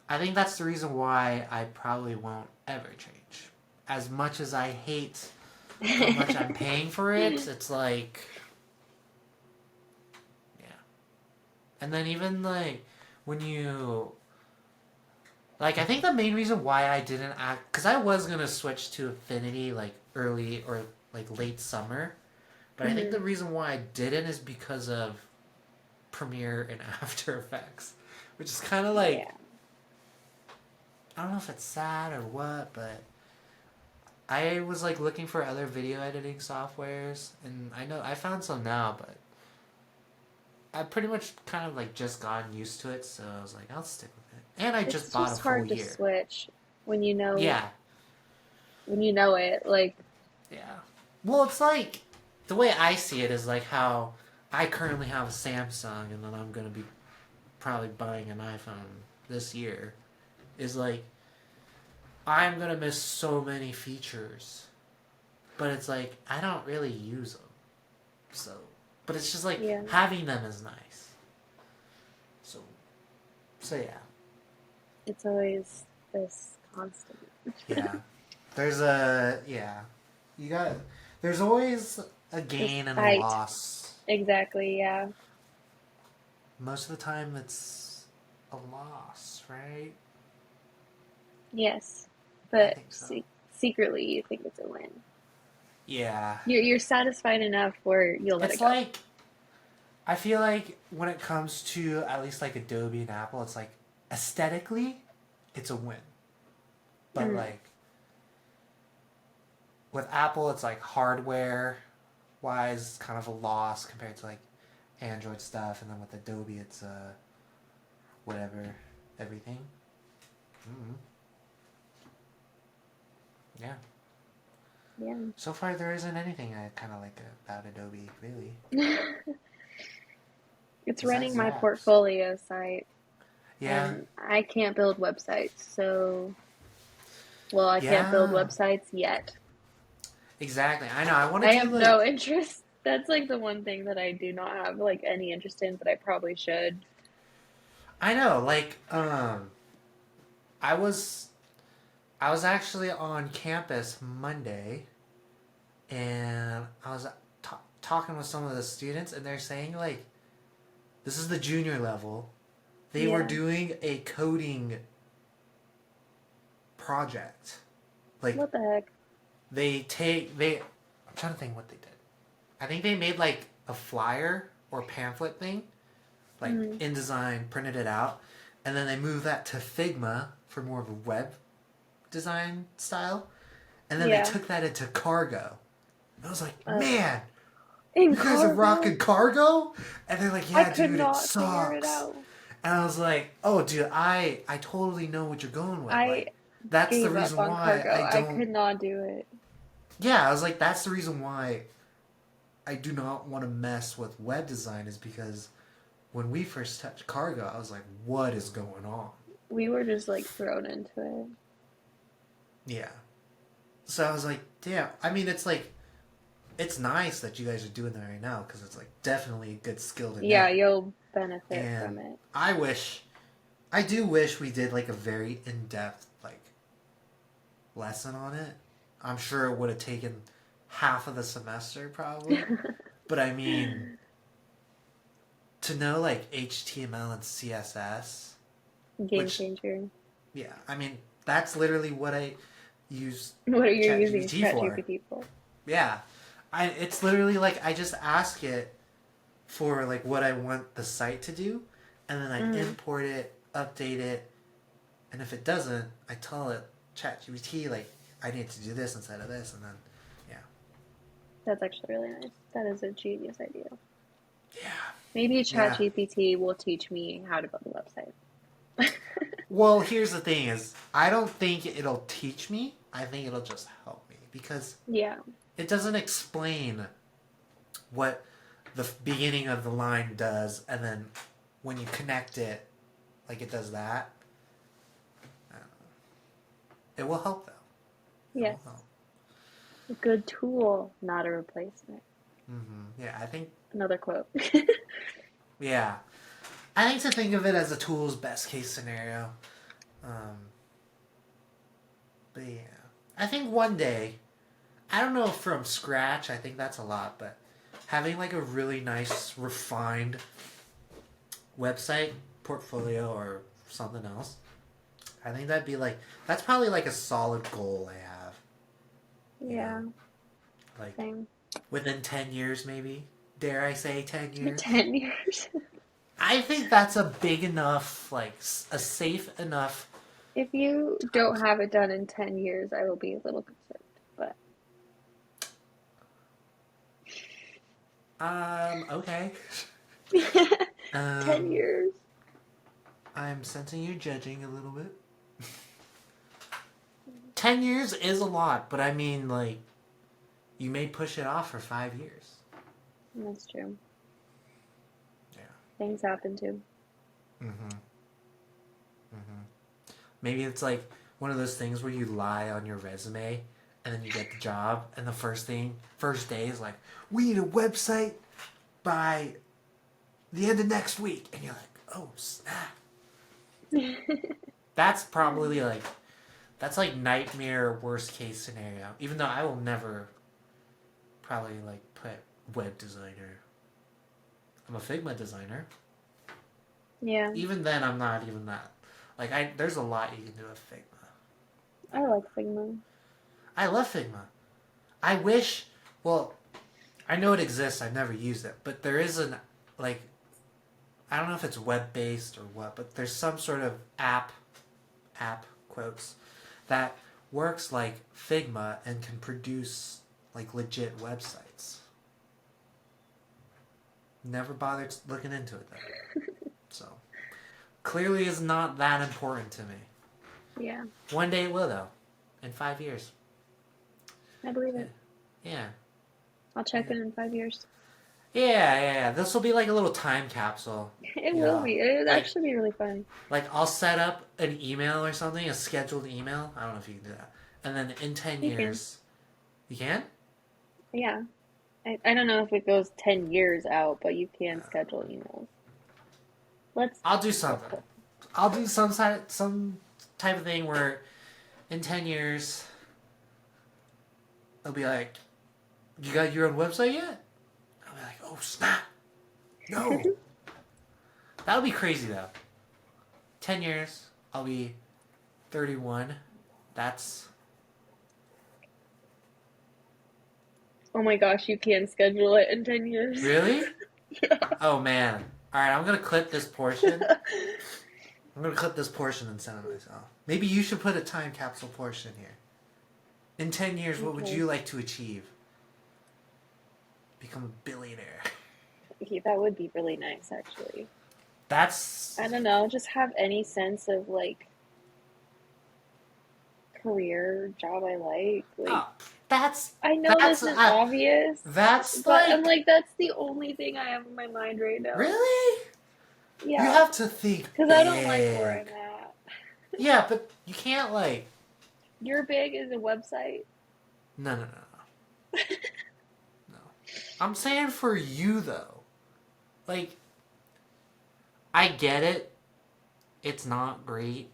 I think that's the reason why I probably won't ever change. As much as I hate how much I'm paying for it, it's like, yeah. And then even like when you like, I think the main reason why I didn't act, because I was gonna switch to Affinity like early or like late summer, but I think Hmm. the reason why I didn't is because of Premiere and After Effects, which is kind of like, Yeah. I don't know if it's sad or what, but I was like looking for other video editing softwares, and I know I found some now, but I pretty much kind of like just gotten used to it, so I was like, I'll stick with it. And I just It's bought a just full hard to year. switch when Yeah, you know it. Like, yeah. Well, it's like the way I see it is like how I currently have a Samsung, and then I'm gonna be probably buying an iPhone this year. Is like I'm gonna miss so many features, but it's like I don't really use them. So, but it's just like yeah, having them is nice. So, so yeah, it's always this constant. yeah. There's a yeah. You got. There's always a This gain and a fight. loss. Exactly, yeah. Most of the time, it's a loss, right? Yes. I But think so. secretly you think it's a win. Yeah. You're satisfied enough where you'll let it It's go. like I feel like when it comes to at least like Adobe and Apple, it's like aesthetically, it's a win. But Mm. like with Apple, it's like hardware wise, kind of a loss compared to like Android stuff, and then with Adobe, it's whatever, everything. Mm-hmm. Yeah. Yeah. So far, there isn't anything I kind of like about Adobe, really. It's Besides running the my apps. portfolio site, Yeah. and I can't build websites, so, well, I can't build Yeah. websites yet. Exactly. I know. I want to I do have no like. interest. That's like the one thing that I do not have like any interest in, but I probably should. I know. Like. I was. I was actually on campus Monday, and I was talking with some of the students, and they're saying like, this is the junior level. They were Yeah. doing a coding project. Like What the heck? I'm trying to think what they did. I think they made like a flyer or pamphlet thing, like Mm. InDesign, printed it out, and then they moved that to Figma for more of a web design style, and then they Yeah. took that into Cargo. And I was like, Uh, man, in you guys are cargo, rocking Cargo, and they're like, I yeah, could dude, it not figure it sucks. out. And I was like, oh, dude, I totally know what you're going with. I Like, that's the gave up reason on why cargo. I I don't. could not do it. Yeah, I was like, that's the reason why I do not want to mess with web design is because when we first touched Cargo, I was like, what is going on? We were just like thrown into it. Yeah. So I was like, damn. I mean, it's like, it's nice that you guys are doing that right now because it's like definitely a good skill to Yeah, know. you'll benefit from And it. I do wish we did like a very in depth like lesson on it. I'm sure it would have taken half of the semester probably. But I mean, to know like HTML and CSS, Game which changer. yeah, I mean that's literally what I use What are you using ChatGPT for. ChatGPT for? Yeah, it's literally like I just ask it for like what I want the site to do, and then I Mm, import it, update it, and if it doesn't, I tell it ChatGPT like I need to do this instead of this, and then yeah, that's actually really nice. That is a genius idea. yeah, Maybe yeah. ChatGPT will teach me how to build a website. Well, here's the thing: is I don't think it'll teach me. I think it'll just help me because Yeah, it doesn't explain what the beginning of the line does, and then when you connect it, like it does that. It will help though. It yes. will help. A good tool, not a replacement. Yeah, I think. Another quote. Yeah, I think to think of it as a tool's best case scenario. Um, but yeah, I think one day, I don't know if from scratch. I think that's a lot, but having like a really nice, refined website portfolio or something else, I think that'd be like that's probably like a solid goal I have. You know, Yeah, like same. within 10 years, maybe. Dare I say 10 years? 10 years. I think that's a big enough, like a safe enough If you time. don't have it done in 10 years, I will be a little concerned. But Okay. 10 Um, years. I'm sensing you judging a little bit. 10 years is a lot, but I mean, like, you may push it off for 5 years. That's true. Yeah. Things happen too. Mm-hmm. Mm-hmm. Maybe it's like one of those things where you lie on your resume and then you get the job, and the first day is like, we need a website by the end of next week. And you're like, oh, snap. That's probably like, that's like nightmare worst case scenario. Even though I will never probably like put web designer. I'm a Figma designer. Yeah, Even then, I'm not even that. Like, there's a lot you can do with Figma. I like Figma. I love Figma. I wish, well, I know it exists. I've never used it, but there is an like I don't know if it's web based or what, but there's some sort of app quotes that works like Figma and can produce like legit websites. Never bothered looking into it though. So clearly is not that important to me. Yeah, One day it will though. In 5 years. I believe Yeah. it. Yeah. I'll check Yeah. in 5 years. Yeah. This will be like a little time capsule. It You will know, be. It would like actually be really fun. I'll set up an email or something, a scheduled email. I don't know if you can do that. And then in 10 You can. years, you can? Yeah. I don't know if it goes 10 years out, but you can schedule emails. Let's I'll do let's something. put I'll do some type of thing where in 10 years, I'll be like, you got your own website yet? I'll be like, oh, snap. No. That'll be crazy, though. 10 years, I'll be 31. That's... Oh my gosh, you can schedule it in 10 years. Really? Yeah. Oh, man. All right, I'm going to clip this portion. I'm going to clip this portion and send it myself. Maybe you should put a time capsule portion here. In 10 years, what would Okay. you like to achieve? Become a billionaire. Okay, that would be really nice, actually. That's... I don't know, just have any sense of like career job I like. Like, Oh, that's... I know That's... this is obvious, that's but I'm like... like, that's the only thing I have in my mind right now. Really? You Yeah, have to think because I don't like where big. I'm at. Yeah, but you can't like... Your big is a website. No. No. I'm saying for you, though. Like, I get it. It's not great,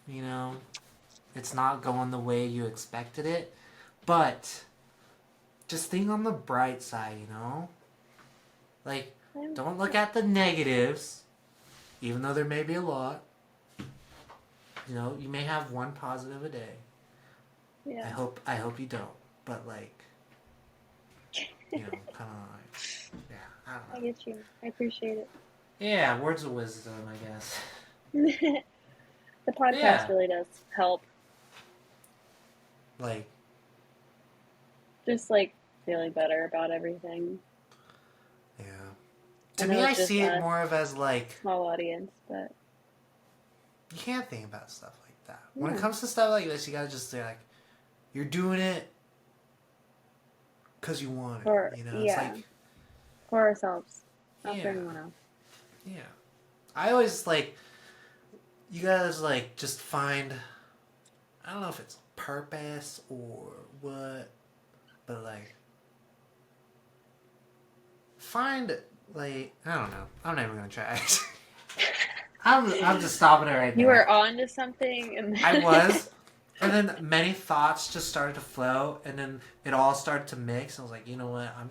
you know? It's not going the way you expected it. But just think on the bright side, you know? Like, I'm, don't look at the negatives, even though there may be a lot. You know, you may have one positive a day. yeah, I hope you don't. But like, you know, kind of like, yeah, I don't I know. get you. I appreciate it. Yeah, words of wisdom, I guess. The podcast Yeah, really does help. like, Just like feeling better about everything. yeah. I To know me, I it's just see it us, more of as like, small audience, but you can't think about stuff like that. When it yeah, comes to stuff like this, you gotta just say like, you're doing it because you want it. for You know, it's yeah, like, for ourselves, not for yeah, anyone else. yeah. I always like, you guys like just find, I don't know if it's purpose or what, but like, find like, I don't know. I'm not even gonna try. I'm just stopping it right You there. were on to something, and I was, and then many thoughts just started to flow, and then it all started to mix. I was like, you know what? I'm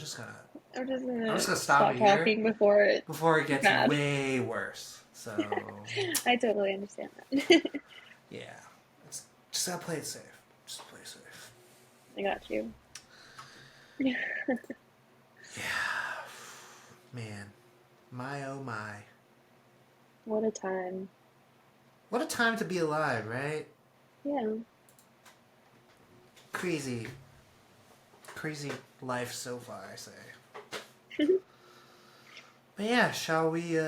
I'm just just gonna stop stop it here talking before it's before it gets bad. way worse. So I totally understand that. yeah, it's just gotta play it safe. Just play it safe. I got you. Yeah, man, my oh my, What a time. what a time to be alive, right? Yeah. Crazy, crazy life so far, I say. But yeah, shall we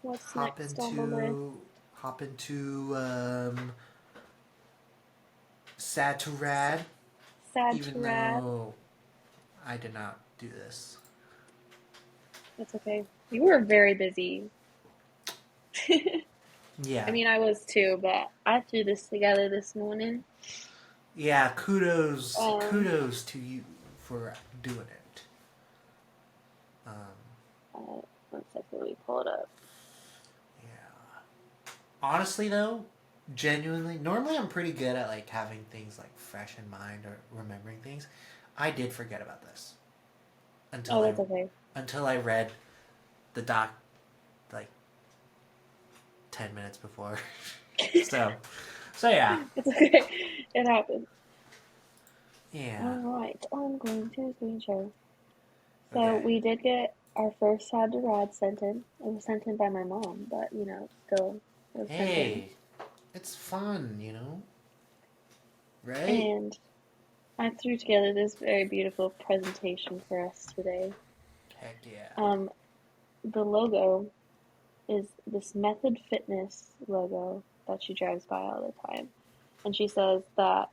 What's hop next on the list? into hop into sad to rad? Sad to Even rad. though I did not do this. That's okay. You were very busy. I Yeah, mean, I was too, but I threw this together this morning. yeah. Um, Kudos to you for doing it. Um, One second, let me pull it up. yeah. Honestly, though, genuinely, normally I'm pretty good at like having things like fresh in mind or remembering things. I did forget about this until Oh, that's okay. I read the doc like 10 minutes before. so so yeah, It's okay. It happens. yeah. All right, I'm going to screen share. So Okay. we did get our first sad to rad sent in. It was sent in by my mom, but still it was sent in. Hey, it's fun, you know, right? And I threw together this very beautiful presentation for us today. Heck yeah. Um, the logo is this Method Fitness logo that she drives by all the time. And she says that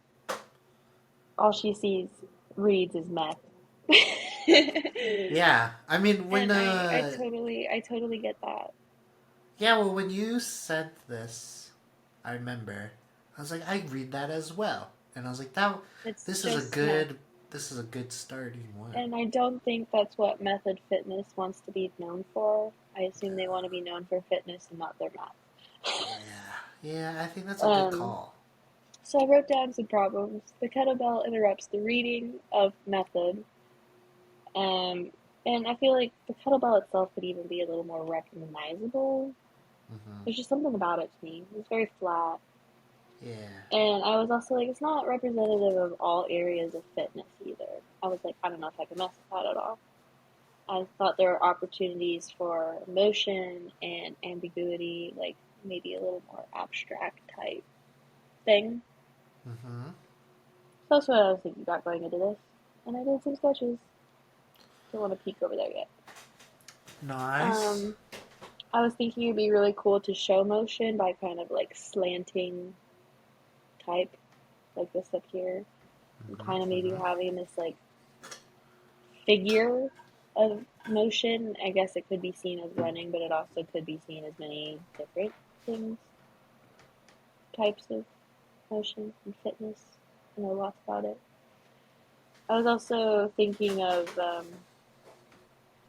all she sees reads is meth. Yeah, I mean when And I totally get that. yeah, well when you sent this, I remember I was like I read that as well, and I was like that It's this is a just meth. good this is a good starting one. And I don't think that's what Method Fitness wants to be known for. I assume they want to be known for fitness and not their math. Yeah, yeah, I think that's a good um, call. so I wrote down some problems. The kettlebell interrupts the reading of method. Um, and I feel like the kettlebell itself could even be a little more recognizable. Hmm. There's just something about it to me. It's very flat. Yeah, And I was also like, it's not representative of all areas of fitness either. I was like, I don't know if I can mess with that at all. I thought there were opportunities for motion and ambiguity, like maybe a little more abstract type thing. hmm, So that's what I was thinking about going into this. And I did some sketches. Don't want to peek over there yet. nice. Um, I was thinking it'd be really cool to show motion by kind of like slanting type, like this up here, and Hmm, kind of maybe hmm. having this like figure of motion. I guess it could be seen as running, but it also could be seen as many different things, types of motion and fitness. I know lots about it. I was also thinking of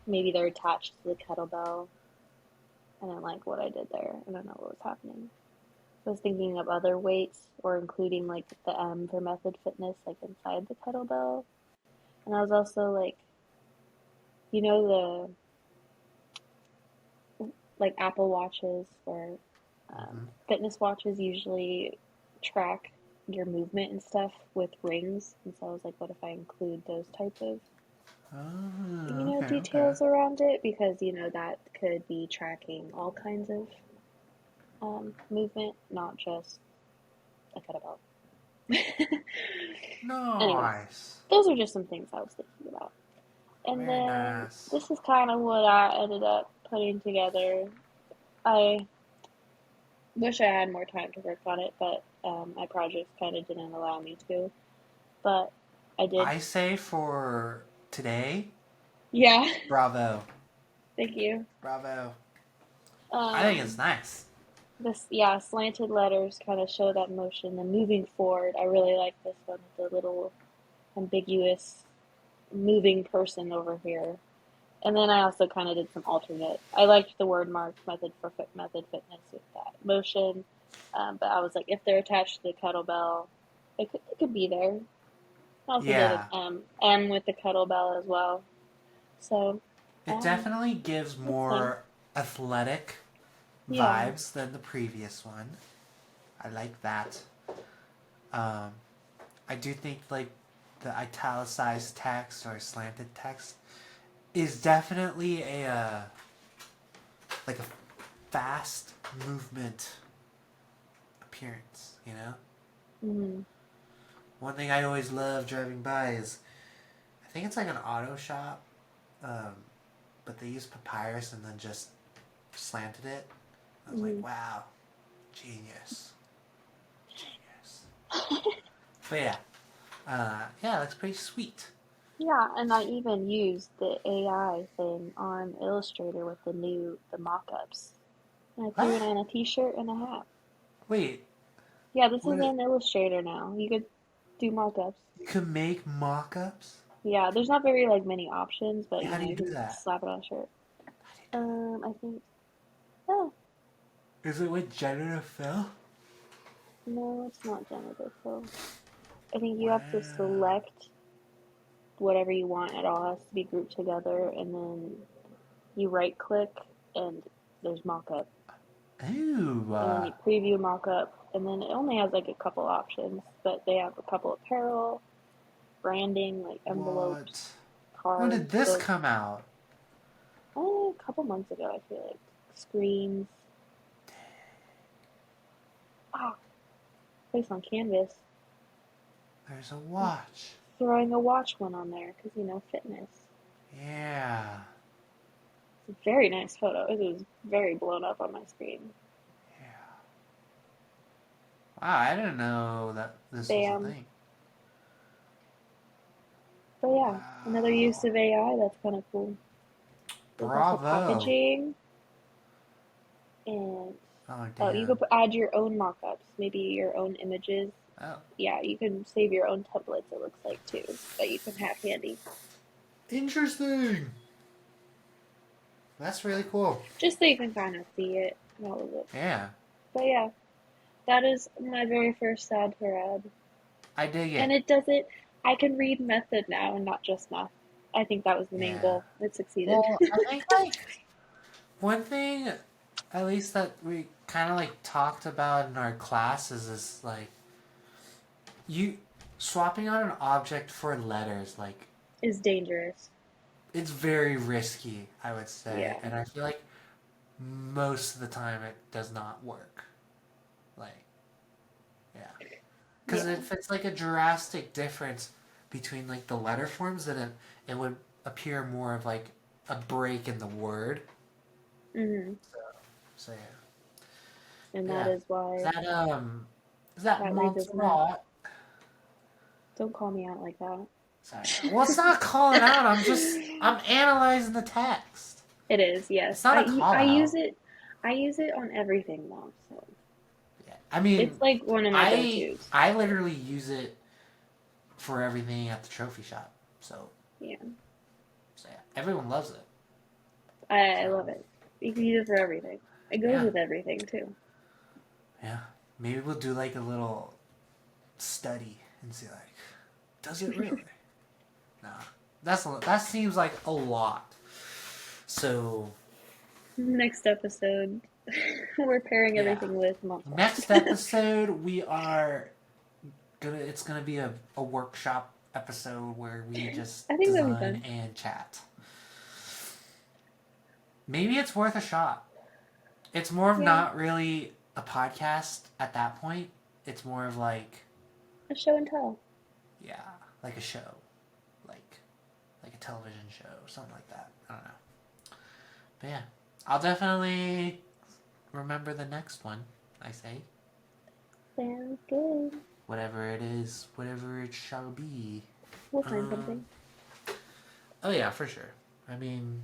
maybe they're attached to the kettlebell. I didn't like what I did there. I don't know what was happening. I was thinking of other weights or including like the M for method fitness, like inside the kettlebell. And I was also like, you know, like Apple Watches or Mm-hmm. fitness watches usually track your movement and stuff with rings. And so I was like, what if I include those type of, Oh, okay, okay. details around it? Because, that could be tracking all kinds of movement, not just a kettlebell. Anyways, Nice. those are just some things I was thinking about. And Very then nice. this is kind of what I ended up putting together. I wish I had more time to work on it, but my projects kind of didn't allow me to. But I did. I say for today, Yeah, bravo. thank you. Bravo. I think it's Um, nice. yeah, slanted letters kind of show that motion. And moving forward, I really like this one with the little ambiguous moving person over here. And then I also kind of did some alternate. I liked the word mark method fitness with that motion, but I was like, if they're attached to the kettlebell, it could be there. I also did an Yeah. M with the kettlebell as well. So It um, definitely gives that's nice. more athletic Yeah. vibes than the previous one. I like that. Um, I do think like the italicized text or slanted text is definitely a like a fast movement appearance. You know, Mm-hmm. one thing I always love driving by is I think it's like an auto shop, um, but they use papyrus and then just slanted it. I was Mm-hmm. like, wow, genius, genius. But yeah, yeah, that's pretty sweet. Yeah, and I even used the AI thing on Illustrator with the mock-ups. And I threw it What? on a t-shirt and a hat. Wait, Yeah, this is what? in Illustrator now. You could do mock-ups. You can make mock-ups? Yeah, there's not very like many options, but How do you you do can that? slap it on a shirt. How do you do I think. Oh, that? Is it with generative fill? no, it's not generative. So I think you have to Wow. select whatever you want. It all has to be grouped together, and then you right click, and there's mock-up, Ooh. and then you preview mock-up, and then it only has like a couple options, but they have a couple apparel, branding, like envelopes, What? When cards. did this So come out? a couple months ago, I feel like screens. Ah, place on canvas. There's a watch. Throwing a watch one on there because fitness. Yeah. It's a very nice photo. It was very blown up on my screen. Yeah. Wow, I didn't know that this was a Bam. thing. But yeah, another use Wow. of AI that's kind of cool. There's also Bravo. packaging and Oh, oh, you damn. could add your own mock-ups, maybe your own images. Oh. Yeah, you can save your own templates. It looks like too that you can have handy. Interesting. That's really cool. Just so you can kind of see it and all of it. Yeah. But yeah, that is my very first sad parade. I dig And it. it does it. I can read method now and not just math. I think that was the main Yeah. goal. It succeeded. Well, I think like one thing, at least that we kind of like talked about in our classes is like you swapping out an object for letters. Like Is dangerous. it's very risky, I would say, Yeah. and I feel like most of the time it does not work. Like yeah, because Yeah. if it's like a drastic difference between like the letter forms, then it would appear more of like a break in the word. Mhm. So yeah. And that Yeah. is Is why that that reads as math. Montserrat? Don't call me out like that. Sorry. Well, it's not calling out. I'm analyzing the text. It is, It's yes. not a I call I use out. it. I use it on everything now, so Yeah. I it's mean, like one of my go-tos. I literally use it for everything at the trophy shop. Yeah. So yeah, everyone loves it. I So love it. You can use it for everything. It goes yeah, with everything too. yeah. Maybe we'll do like a little study and see like, does it really? Nah, that seems like a lot. So Next episode, we're pairing yeah, everything with monthly. next episode we are gonna. It's gonna be a workshop episode where we just I think that'd be design fun. and chat. Maybe it's worth a shot. It's more of Yeah, not really a podcast at that point. It's more of like, a show and tell. yeah, like a show, like like a television show, something like that. I don't know. But yeah, I'll definitely remember the next one. I say Sounds good. whatever it is, whatever it shall be. We'll find Um, something. oh yeah, for sure. I mean,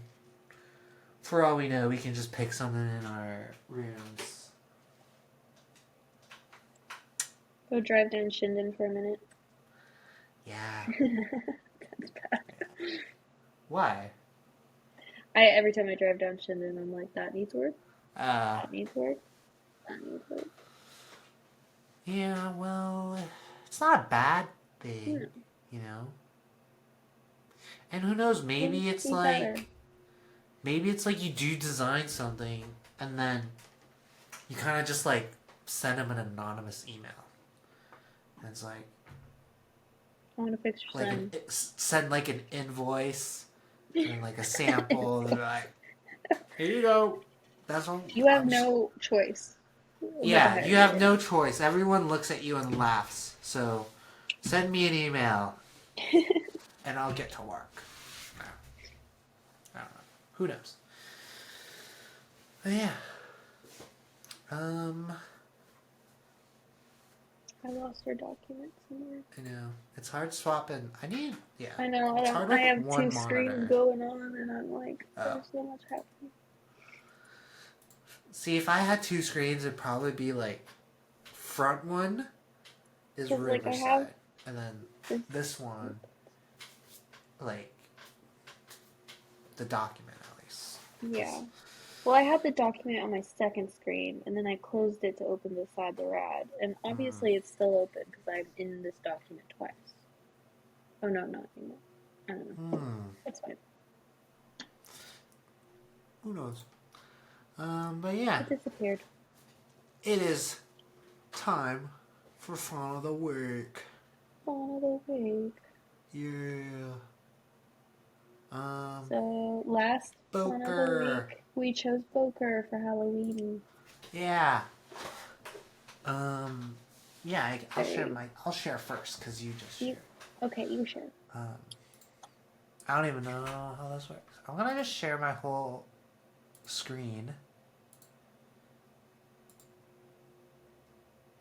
for all we know, we can just pick something in our rooms. Go drive down Shinden for a minute. Yeah. That's bad. Why? Every time I drive down Shinden, I'm like, that needs work. Uh, That needs work. That needs work. yeah, well, it's not a bad No, thing, you know? And who knows, could be better. maybe it's like you do design something and then you kind of just like send them an anonymous email. And it's I want to fix your like son. send like an invoice and like a sample. And they're like, here you go. That's all. You have no choice. Yeah, you have no choice. Everyone looks at you and laughs. So send me an email and I'll get to work. No, I don't know. Who knows? But yeah. I lost her document somewhere. I know. It's hard swapping. Yeah. I know. It's hard I with have one two screens monitor. going on, and I'm like, Oh. there's so much happening. See, if I had two screens, it'd probably be like front one is 'Cause, like, I Riverside, have and then this one, like the document at least. Yeah. Well, I had the document on my second screen, and then I closed it to open the side the rad, and obviously it's still open because I'm in this document twice. Oh no, not anymore. I don't know. It's fine. Who knows? But yeah, It disappeared. it is time for fun of the week. Fun of the week. Yeah. So last fun of the Bokor. week, we chose Bokor for Halloween. Yeah. Yeah. I'll share first because you just shared. Okay, you share. I don't even know how this works. I'm gonna just share my whole screen.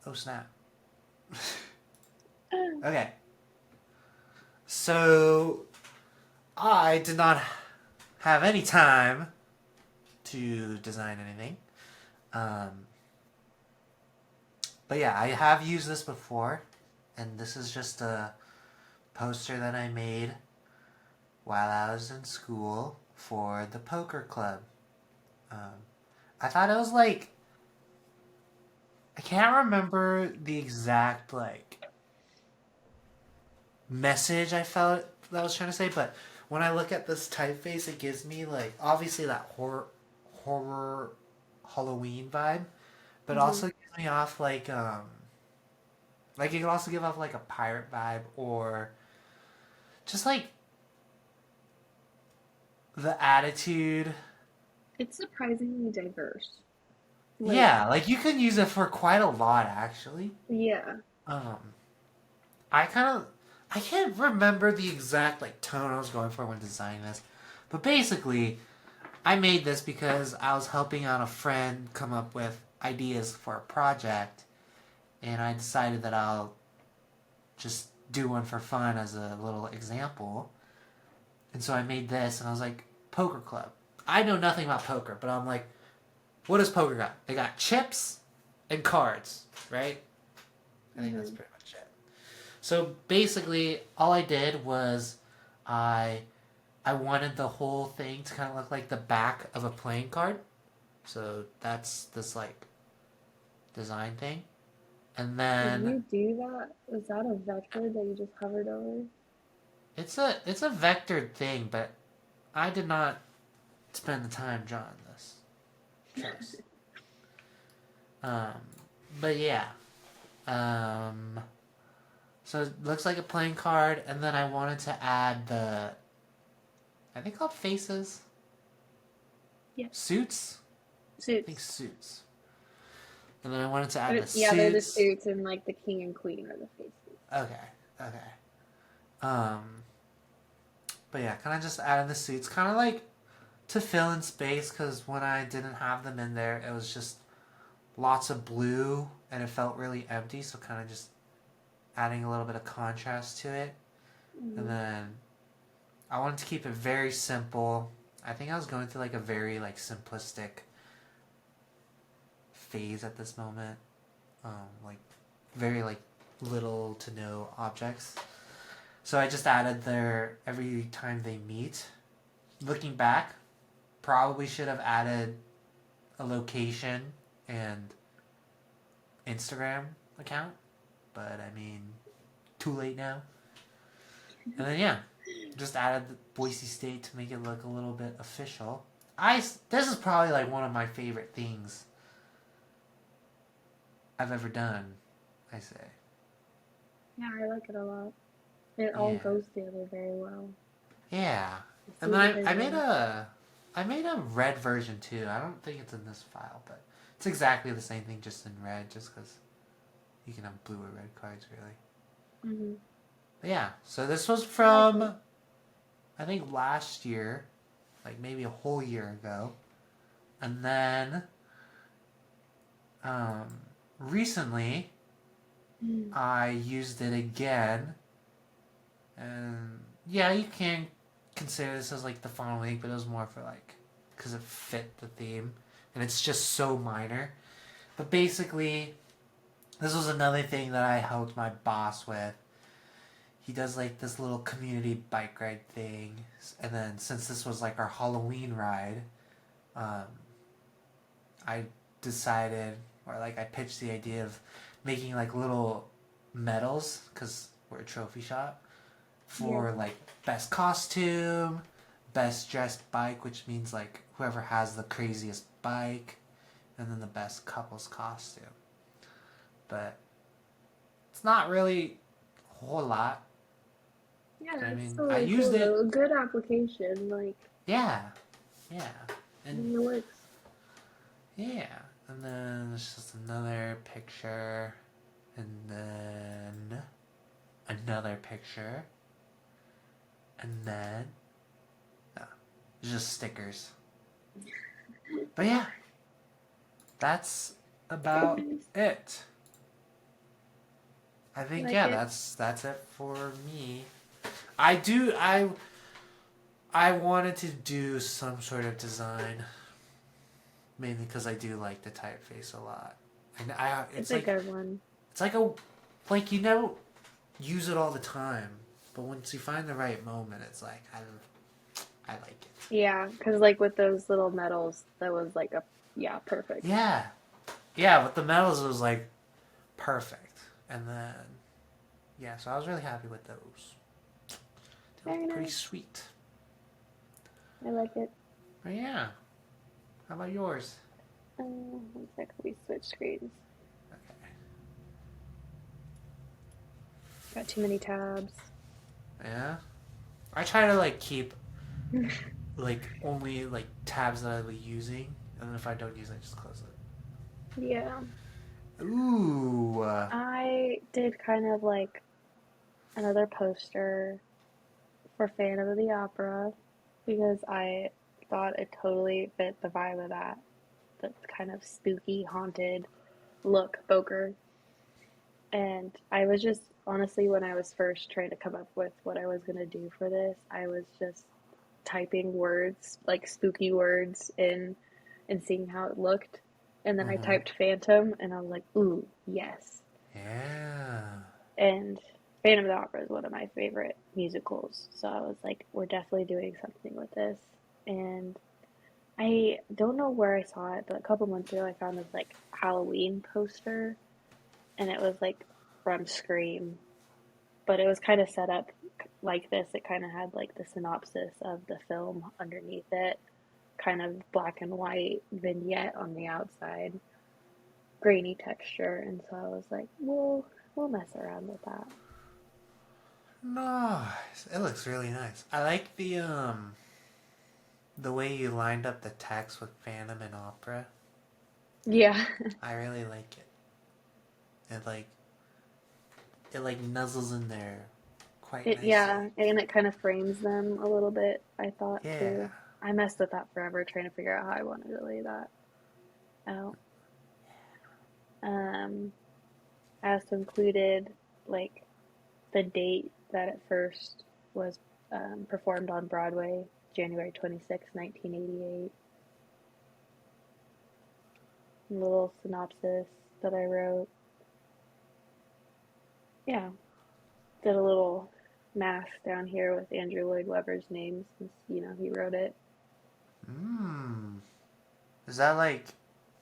Oh snap. Okay. So I did not have any time to design anything. But yeah, I have used this before, and this is just a poster that I made while I was in school for the poker club. I thought it was like, I can't remember the exact like message I felt that I was trying to say, but when I look at this typeface, it gives me like obviously that horror Halloween vibe, but also gives me off like it can also give off like a pirate vibe or just like the attitude. It's surprisingly diverse. Yeah, like you can use it for quite a lot actually. Yeah. I can't remember the exact like tone I was going for when designing this, but basically, I made this because I was helping out a friend come up with ideas for a project, and I decided that I'll just do one for fun as a little example. And so I made this, and I was like, Poker Club. I know nothing about poker, but I'm like, what does poker got? They got chips and cards, right? I think that's pretty much it. So basically, all I did was I wanted the whole thing to kind of look like the back of a playing card. So that's this like design thing. And Did then you do that? Was that a vector that you just hovered over? it's a vectored thing, but I did not spend the time drawing this. Trust. Um, but yeah. Um, so it looks like a playing card, and then I wanted to add I think called faces? Yeah. Suits? I think Suits. suits. And then I wanted to add the Yeah, they're the suits. suits, and like the king and queen are the faces. Okay, okay. Um, but yeah, kind of just added the suits, kind of like to fill in space, because when I didn't have them in there, it was just lots of blue, and it felt really empty, so kind of just adding a little bit of contrast to it. And Mm-hmm. then I wanted to keep it very simple. I think I was going through like a very like simplistic phase at this moment. Like very like little to no objects. So I just added their every time they meet. Looking back, probably should have added a location and Instagram account, but I mean, too late now. And then yeah, just added the Boise State to make it look a little bit official. This is probably like one of my favorite things I've ever done. I say. Yeah, I like it a lot. It all Yeah. goes together very well. Yeah. I And see the then vision. I made a red version too. I don't think it's in this file, but it's exactly the same thing, just in red, just because you can have blue or red cards, really. Mm-hmm. But yeah. So this was I like it. from I think last year, like maybe a whole year ago, and then um, recently Mm. I used it again, and yeah, you can consider this as like the final week, but it was more for like because it fit the theme, and it's just so minor. But basically, this was another thing that I helped my boss with. He does like this little community bike ride thing, and then since this was like our Halloween ride, um, I decided, or like I pitched the idea of making like little medals, because we're a trophy shop, Yeah. for like best costume, best dressed bike, which means like whoever has the craziest bike, and then the best couple's costume. But it's not really a whole lot. Yeah, I that's mean, still I really used cool it. though. A good application, like, Yeah, yeah, I and mean, it works. yeah, and then there's just another picture, and then another picture, and then no, just stickers. But yeah, that's about it. I I think like yeah, it. that's it for me. I do I wanted to do some sort of design, mainly because I do like the typeface a lot, and It's a good one. it's like a like you never use it all the time, but once you find the right moment, it's like I like it. Yeah, because like with those little medals, that was like a, yeah, perfect. Yeah, yeah, but the medals was like perfect, and then yeah, so I was really happy with those. They Very look pretty nice. sweet. I like it. But yeah, how about yours? One sec, we switch screens. Okay. Got too many tabs. Yeah, I try to like keep like only like tabs that I'll be using, and then if I don't use it, I just close Yeah. it. Ooh. I did kind of like another poster for Phantom of the Opera because I thought it totally fit the vibe of that. The kind of spooky, haunted look, Bokor. And I was just, honestly, when I was first trying to come up with what I was going to do for this, I was just typing words, like spooky words, in and seeing how it looked. And then I Mm-hmm. typed Phantom, and I was like, ooh, yes. Yeah. And Phantom of the Opera is one of my favorite musicals. So I was like, we're definitely doing something with this. And I don't know where I saw it, but a couple months ago I found this like Halloween poster, and it was like from Scream. but it was kind of set up like this. It kind of had like the synopsis of the film underneath it, kind of black and white vignette on the outside, grainy texture, and so I was like, we'll mess around with that. Nice. It looks really nice. I like the way you lined up the text with Phantom and Opera. Yeah. I really like it. It like nuzzles in there quite It nicely. yeah, and it kind of frames them a little bit, I thought Yeah. too. I messed with that forever trying to figure out how I wanted to lay that out. Um, I also included like the date that it first was performed on Broadway, January 26, 1988. A little synopsis that I wrote. Yeah, did a little math down here with Andrew Lloyd Webber's name since, he wrote it. Mmm. Is that like?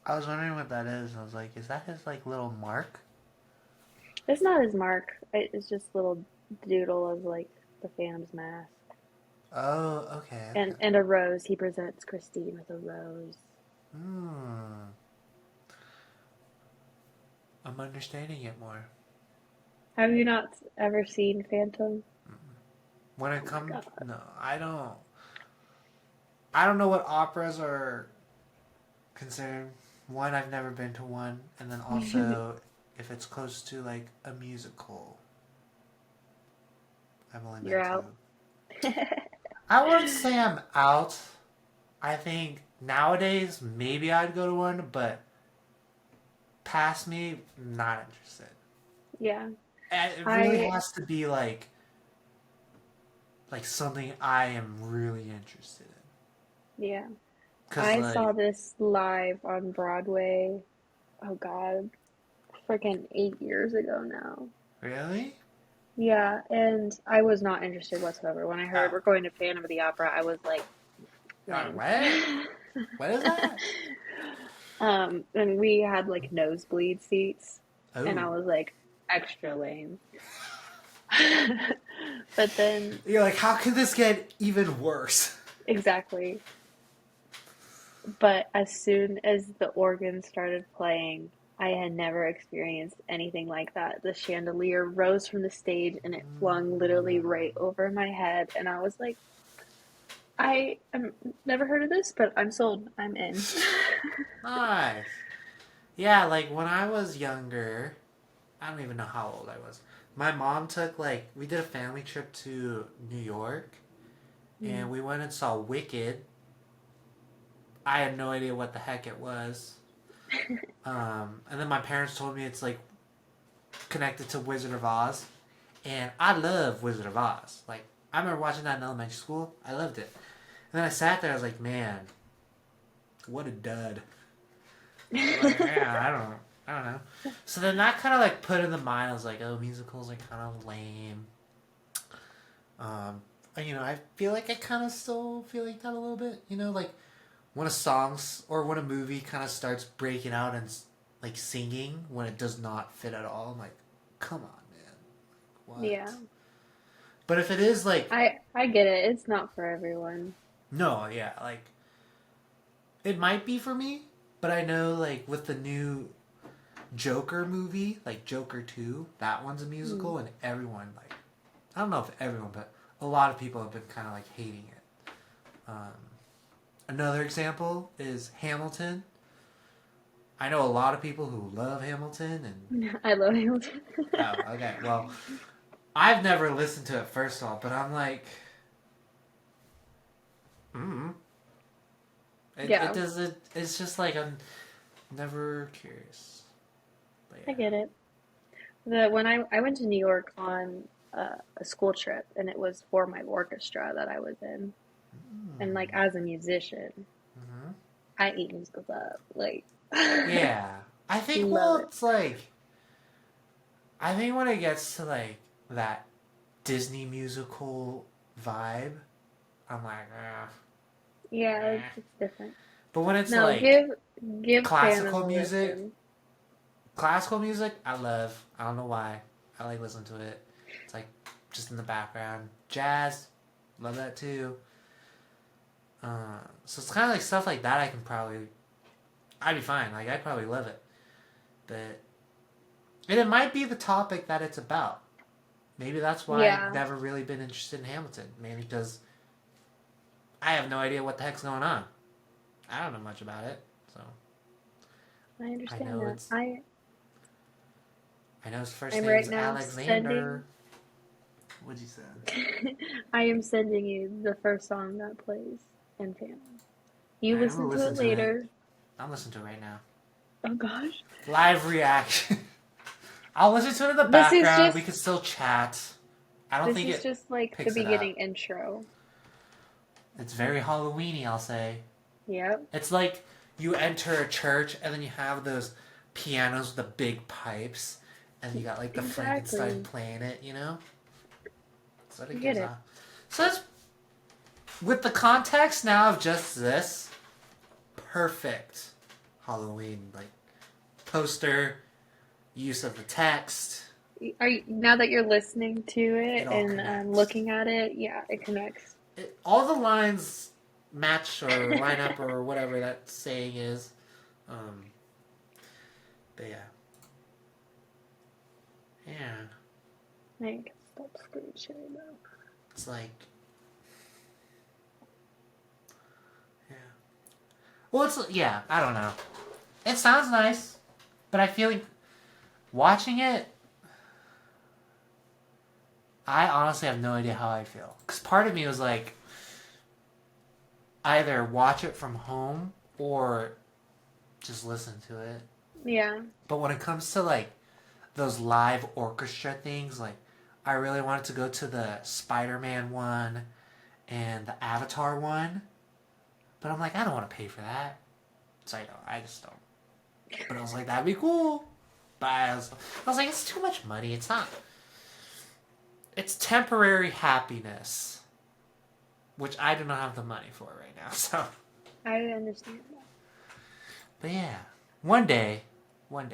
I was wondering what that is. I was like, is that his like little mark? It's not his mark. It's just a little doodle of like the Phantom's mask. Oh, okay, okay. And a rose. He presents Christine with a rose. Hmm. I'm understanding it more. Have you not ever seen Phantom? When it Oh my comes, god. no, I don't. I don't know what operas are considered. One, I've never been to one, and then also, if it's close to like a musical, I've only You're been to. out. I wouldn't say I'm out. I think nowadays maybe I'd go to one, but past me, not interested. Yeah. It really I has to be like something I am really interested in. yeah. Cause I like saw this live on Broadway. Oh god, freaking 8 years ago now. really? Yeah, and I was not interested whatsoever. When I heard Oh, we're going to Phantom of the Opera, I was like, lame. what? What is that? And we had like nosebleed seats, and I Oh, was like, extra lame. But then, you're like, how could this get even worse? exactly. But as soon as the organ started playing, I had never experienced anything like that. The chandelier rose from the stage and it flung literally right over my head, and I was like, I am never heard of this, but I'm sold. I'm in. Nice. Yeah, like when I was younger, I don't even know how old I was. My mom took like we did a family trip to New York, and we went and saw Wicked. I had no idea what the heck it was. And then my parents told me it's like connected to Wizard of Oz, and I love Wizard of Oz. Like I remember watching that in elementary school. I loved it. And then I sat there. I was like, man, what a dud. Like yeah, I don't know. So then that kind of like put in the mind. I was like, oh, musicals are kind of lame. Um, I feel like I kind of still feel like that a little bit. Like when a song's or when a movie kind of starts breaking out and like singing when it does not fit at all. I'm like, come on, man, Yeah, what? But if it is like, I get it. It's not for everyone. no, yeah, like it might be for me, but I know like with the new Joker movie, like Joker 2, that one's a Mm. musical, and everyone like, I don't know if everyone, but a lot of people have been kind of like hating it. Um, Another example is Hamilton. I know a lot of people who love Hamilton, and I love Hamilton. oh, okay. Well, I've never listened to it first of all, but I'm like, mm. It Yeah, doesn't. It's just like I'm never curious. But I yeah. get it. The when I went to New York on a school trip, and it was for my orchestra that I was in, and like Mm. as a musician, Mm-hmm. I eat musicals up. Like, Yeah, I think. love Well, it. it's like I think when it gets to like that Disney musical vibe, I'm like, Yeah, eh. it's different. But when it's No, like give Phantom classical a music, listen. classical music, I love. I don't know why. I like listening to it. It's like just in the background. Jazz, love that too. So it's kind of like stuff like that. I'd be fine. Like I'd probably love it, but and it might be the topic that it's about. Maybe that's why I've Yeah, never really been interested in Hamilton. Maybe because I have no idea what the heck's going on. I don't know much about it, so I I understand know that. it's I know his first I'm right name's now sending. Alexander. What'd you say? I am sending you the first song that plays in Family. You Alright, I'm gonna listen to listen it to it. later. I'm listening to it right now. Oh gosh. Live reaction. I'll listen to it in the This is background. We just can still chat. I don't this think is it just like the picks it beginning up. intro. It's very Halloweeny, I'll say. Yep. It's like you enter a church and then you have those pianos with the big pipes and you got like the Frankenstein Exactly. playing it, you know? That's what I it get gives it. off. So it's, with the context now of just this, perfect Halloween like poster, use of the text. Are you, now that you're listening to It it all and connects. looking at it, yeah, it connects. All the lines match or line up or whatever that saying is. Um, but yeah. Yeah. I can stop screen sharing now. It's like, yeah. Well, yeah, I don't know. It sounds nice, but I feel like watching it, I honestly have no idea how I feel. Because part of me was like, either watch it from home or just listen to it. Yeah. But when it comes to like those live orchestra things, like I really wanted to go to the Spider-Man one and the Avatar one, but I'm like, I don't want to pay for that, so I just don't. But I was like, that'd be cool. But I was like, it's too much money. It's not. It's temporary happiness, which I do not have the money for right now. So, I understand but yeah, one day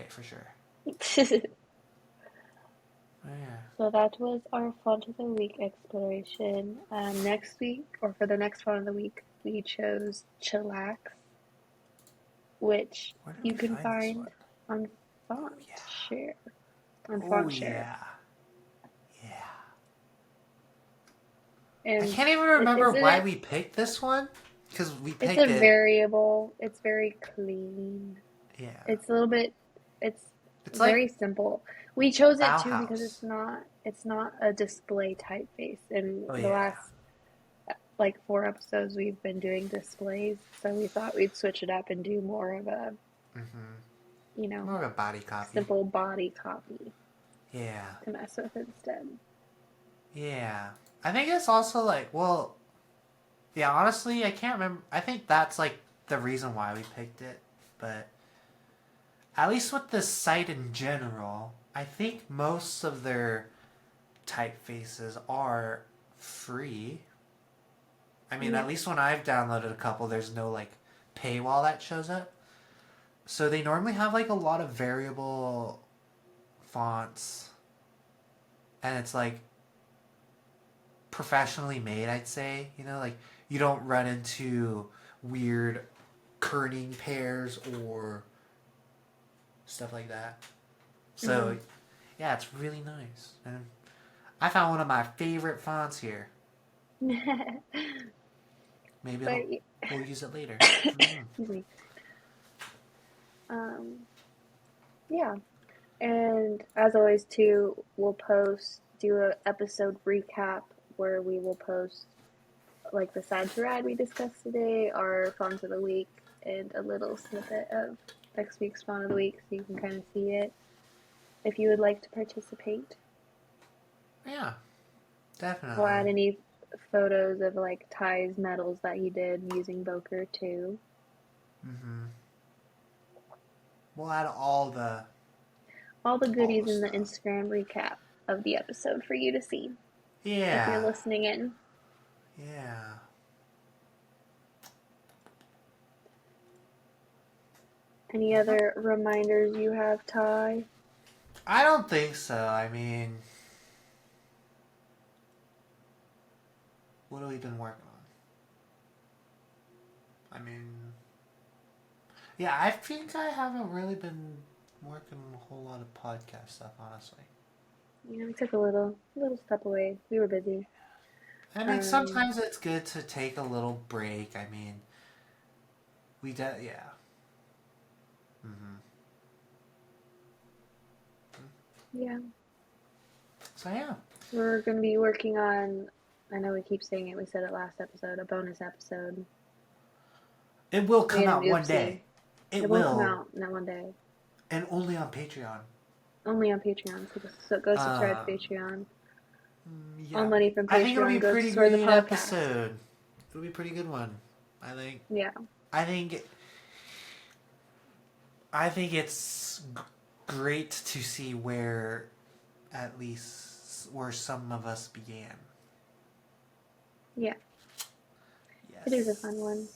for sure. that. But yeah. So that was our font of the week exploration. Next week, or for the next font of the week, we chose Chillax, which Where did you we can find this find one? on Oh yeah. Fontshare. On Oh Fontshare. yeah. Yeah. I And can't even it remember why isn't, we picked this one because we it's picked a it. variable, it's very clean. Yeah. It's a little bit, it's It's like very simple. We chose it too because Bauhaus. it's not a display typeface. In Oh the yeah. last like 4 episodes we've been doing displays, so we thought we'd switch it up and do more of a, you know, More of a body copy. simple body copy Yeah. to mess with instead. Yeah. I think it's also like, well, yeah, honestly, I can't remember. I think that's like the reason why we picked it. But at least with this site in general, I think most of their typefaces are free. I mean, Yeah. at least when I've downloaded a couple, there's no like paywall that shows up. So they normally have like a lot of variable fonts, and it's like professionally made, I'd say. You know, like you don't run into weird kerning pairs or stuff like that. So, Mm-hmm. yeah, it's really nice. And I found one of my favorite fonts here. Maybe But we'll use it later. excuse me. Um, yeah. And as always, too, we'll do a episode recap where we will post like the sad to rad we discussed today, our font of the week, and a little snippet of next week's font of the week so you can kind of see it if you would like to participate. Yeah, We'll definitely. add any photos of like Ty's medals that he did using Bokor too. We'll add All the all goodies the in the stuff. Instagram recap of the episode for you to see if you're Yeah, listening in. yeah. Any other reminders you have, Ty? I don't think so. I mean, What have we been working on? I mean, yeah, I think I haven't really been working on a whole lot of podcast stuff, honestly. You know, we took a little step away. We were busy. I mean, Um, sometimes it's good to take a little break. I mean, yeah. Mm-hmm. yeah, So yeah, we're gonna be working on. I know we keep saying it. We said it last episode. A bonus episode. it will We come made an out one oopsie. day. It It will come will, out that one day. and only on Patreon. Only on Patreon. So go subscribe to Um, Patreon. All yeah, money from I think it'll be Patreon a goes pretty toward the great podcast. episode. It'll be a pretty good one. I think. Yeah. I think. I think it's great to see where, at least, where some of us began. Yeah. Yes. It is a fun one.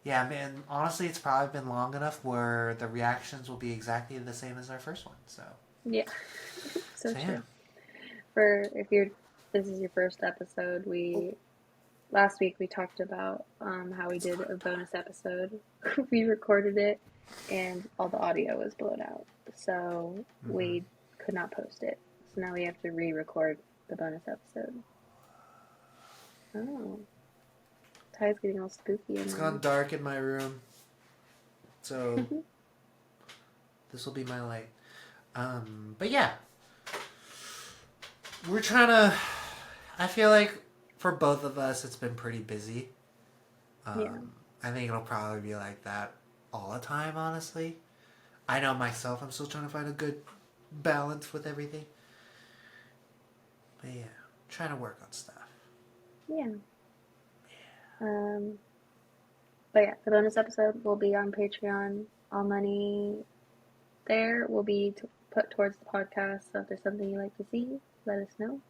Yeah, man. Honestly, it's probably been long enough where the reactions will be exactly the same as our first one. So. Yeah. So Yeah. true. For if this is your first episode, last week we talked about how we did a bonus episode. We recorded it, and all the audio was blown out, so we could not post it. So now we have to re-record the bonus episode. Oh, Ty's getting all spooky. It's gone dark in my room, so this will be my light. But yeah, we're trying to. I feel like for both of us, it's been pretty busy. Yeah. I think it'll probably be like that all the time, honestly. I know myself, I'm still trying to find a good balance with everything. But yeah, trying to work on stuff. Yeah. But yeah, the bonus episode will be on Patreon. All money there will be put towards the podcast. So if there's something you'd like to see, let us know.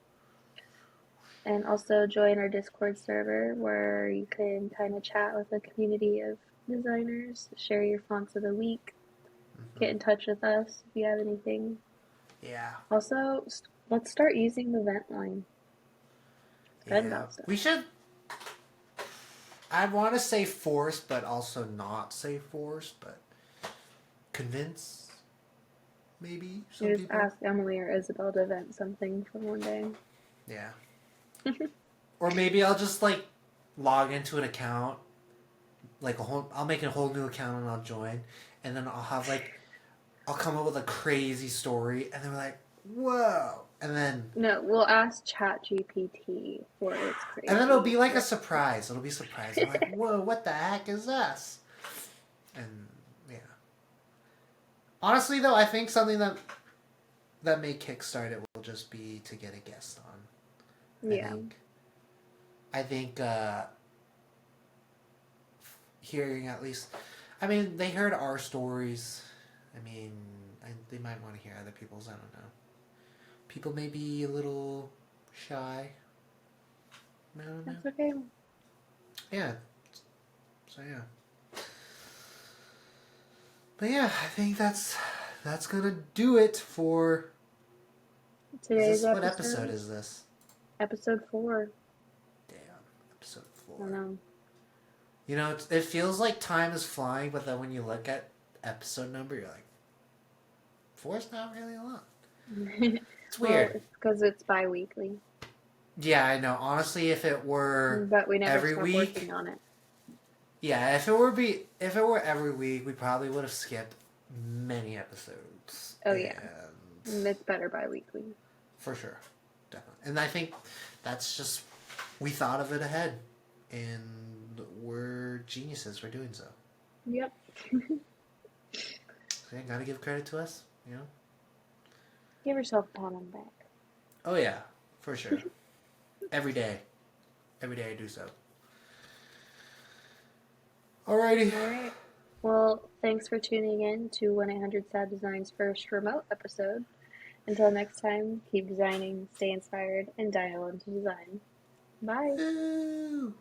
And also join our Discord server where you can kind of chat with a community of designers, share your fonts of the week, get in touch with us if you have anything. Yeah. Also, let's start using the vent line. Yeah. We should. I want to say force, but also not say force, but convince. Maybe some You just people. ask Emily or Isabel to vent something for one day. Yeah. Or maybe I'll just like log into an account, like I'll make a whole new account and I'll join, and then I'll come up with a crazy story, and then we're like, whoa, and then No, we'll ask ChatGPT for its crazy. and then it'll be like a surprise. It'll be a surprise. I'm like, whoa, what the heck is this? And yeah. Honestly, though, I think something that may kickstart it will just be to get a guest on. Yeah. I think hearing at least, I mean, they heard our stories. I mean, they might want to hear other people's. I don't know. People may be a little shy. I don't know. That's okay. Yeah. So yeah. But yeah, I think that's gonna do it for Today's episode. What episode is this? Episode 4. Damn, episode 4. I don't know. You know, it feels like time is flying, but then when you look at episode number, you're like, 4's not really a lot. It's weird. Well, it's because it's bi-weekly. Yeah, I know. Honestly, if it were but we never every stopped week, working on it. Yeah, if it were every week, we probably would have skipped many episodes. Oh yeah, it's better bi-weekly. For sure, definitely. And I think that's just we thought of it ahead, and we're geniuses for doing so. Yep. So yeah, gotta give credit to us, you know. Give yourself a pat on the back. Oh yeah, for sure. Every day I do so. Alrighty. Alright. Well, thanks for tuning in to 1-800-SAD-DESIGN's first remote episode. Until next time, keep designing, stay inspired, and dial into design. Bye.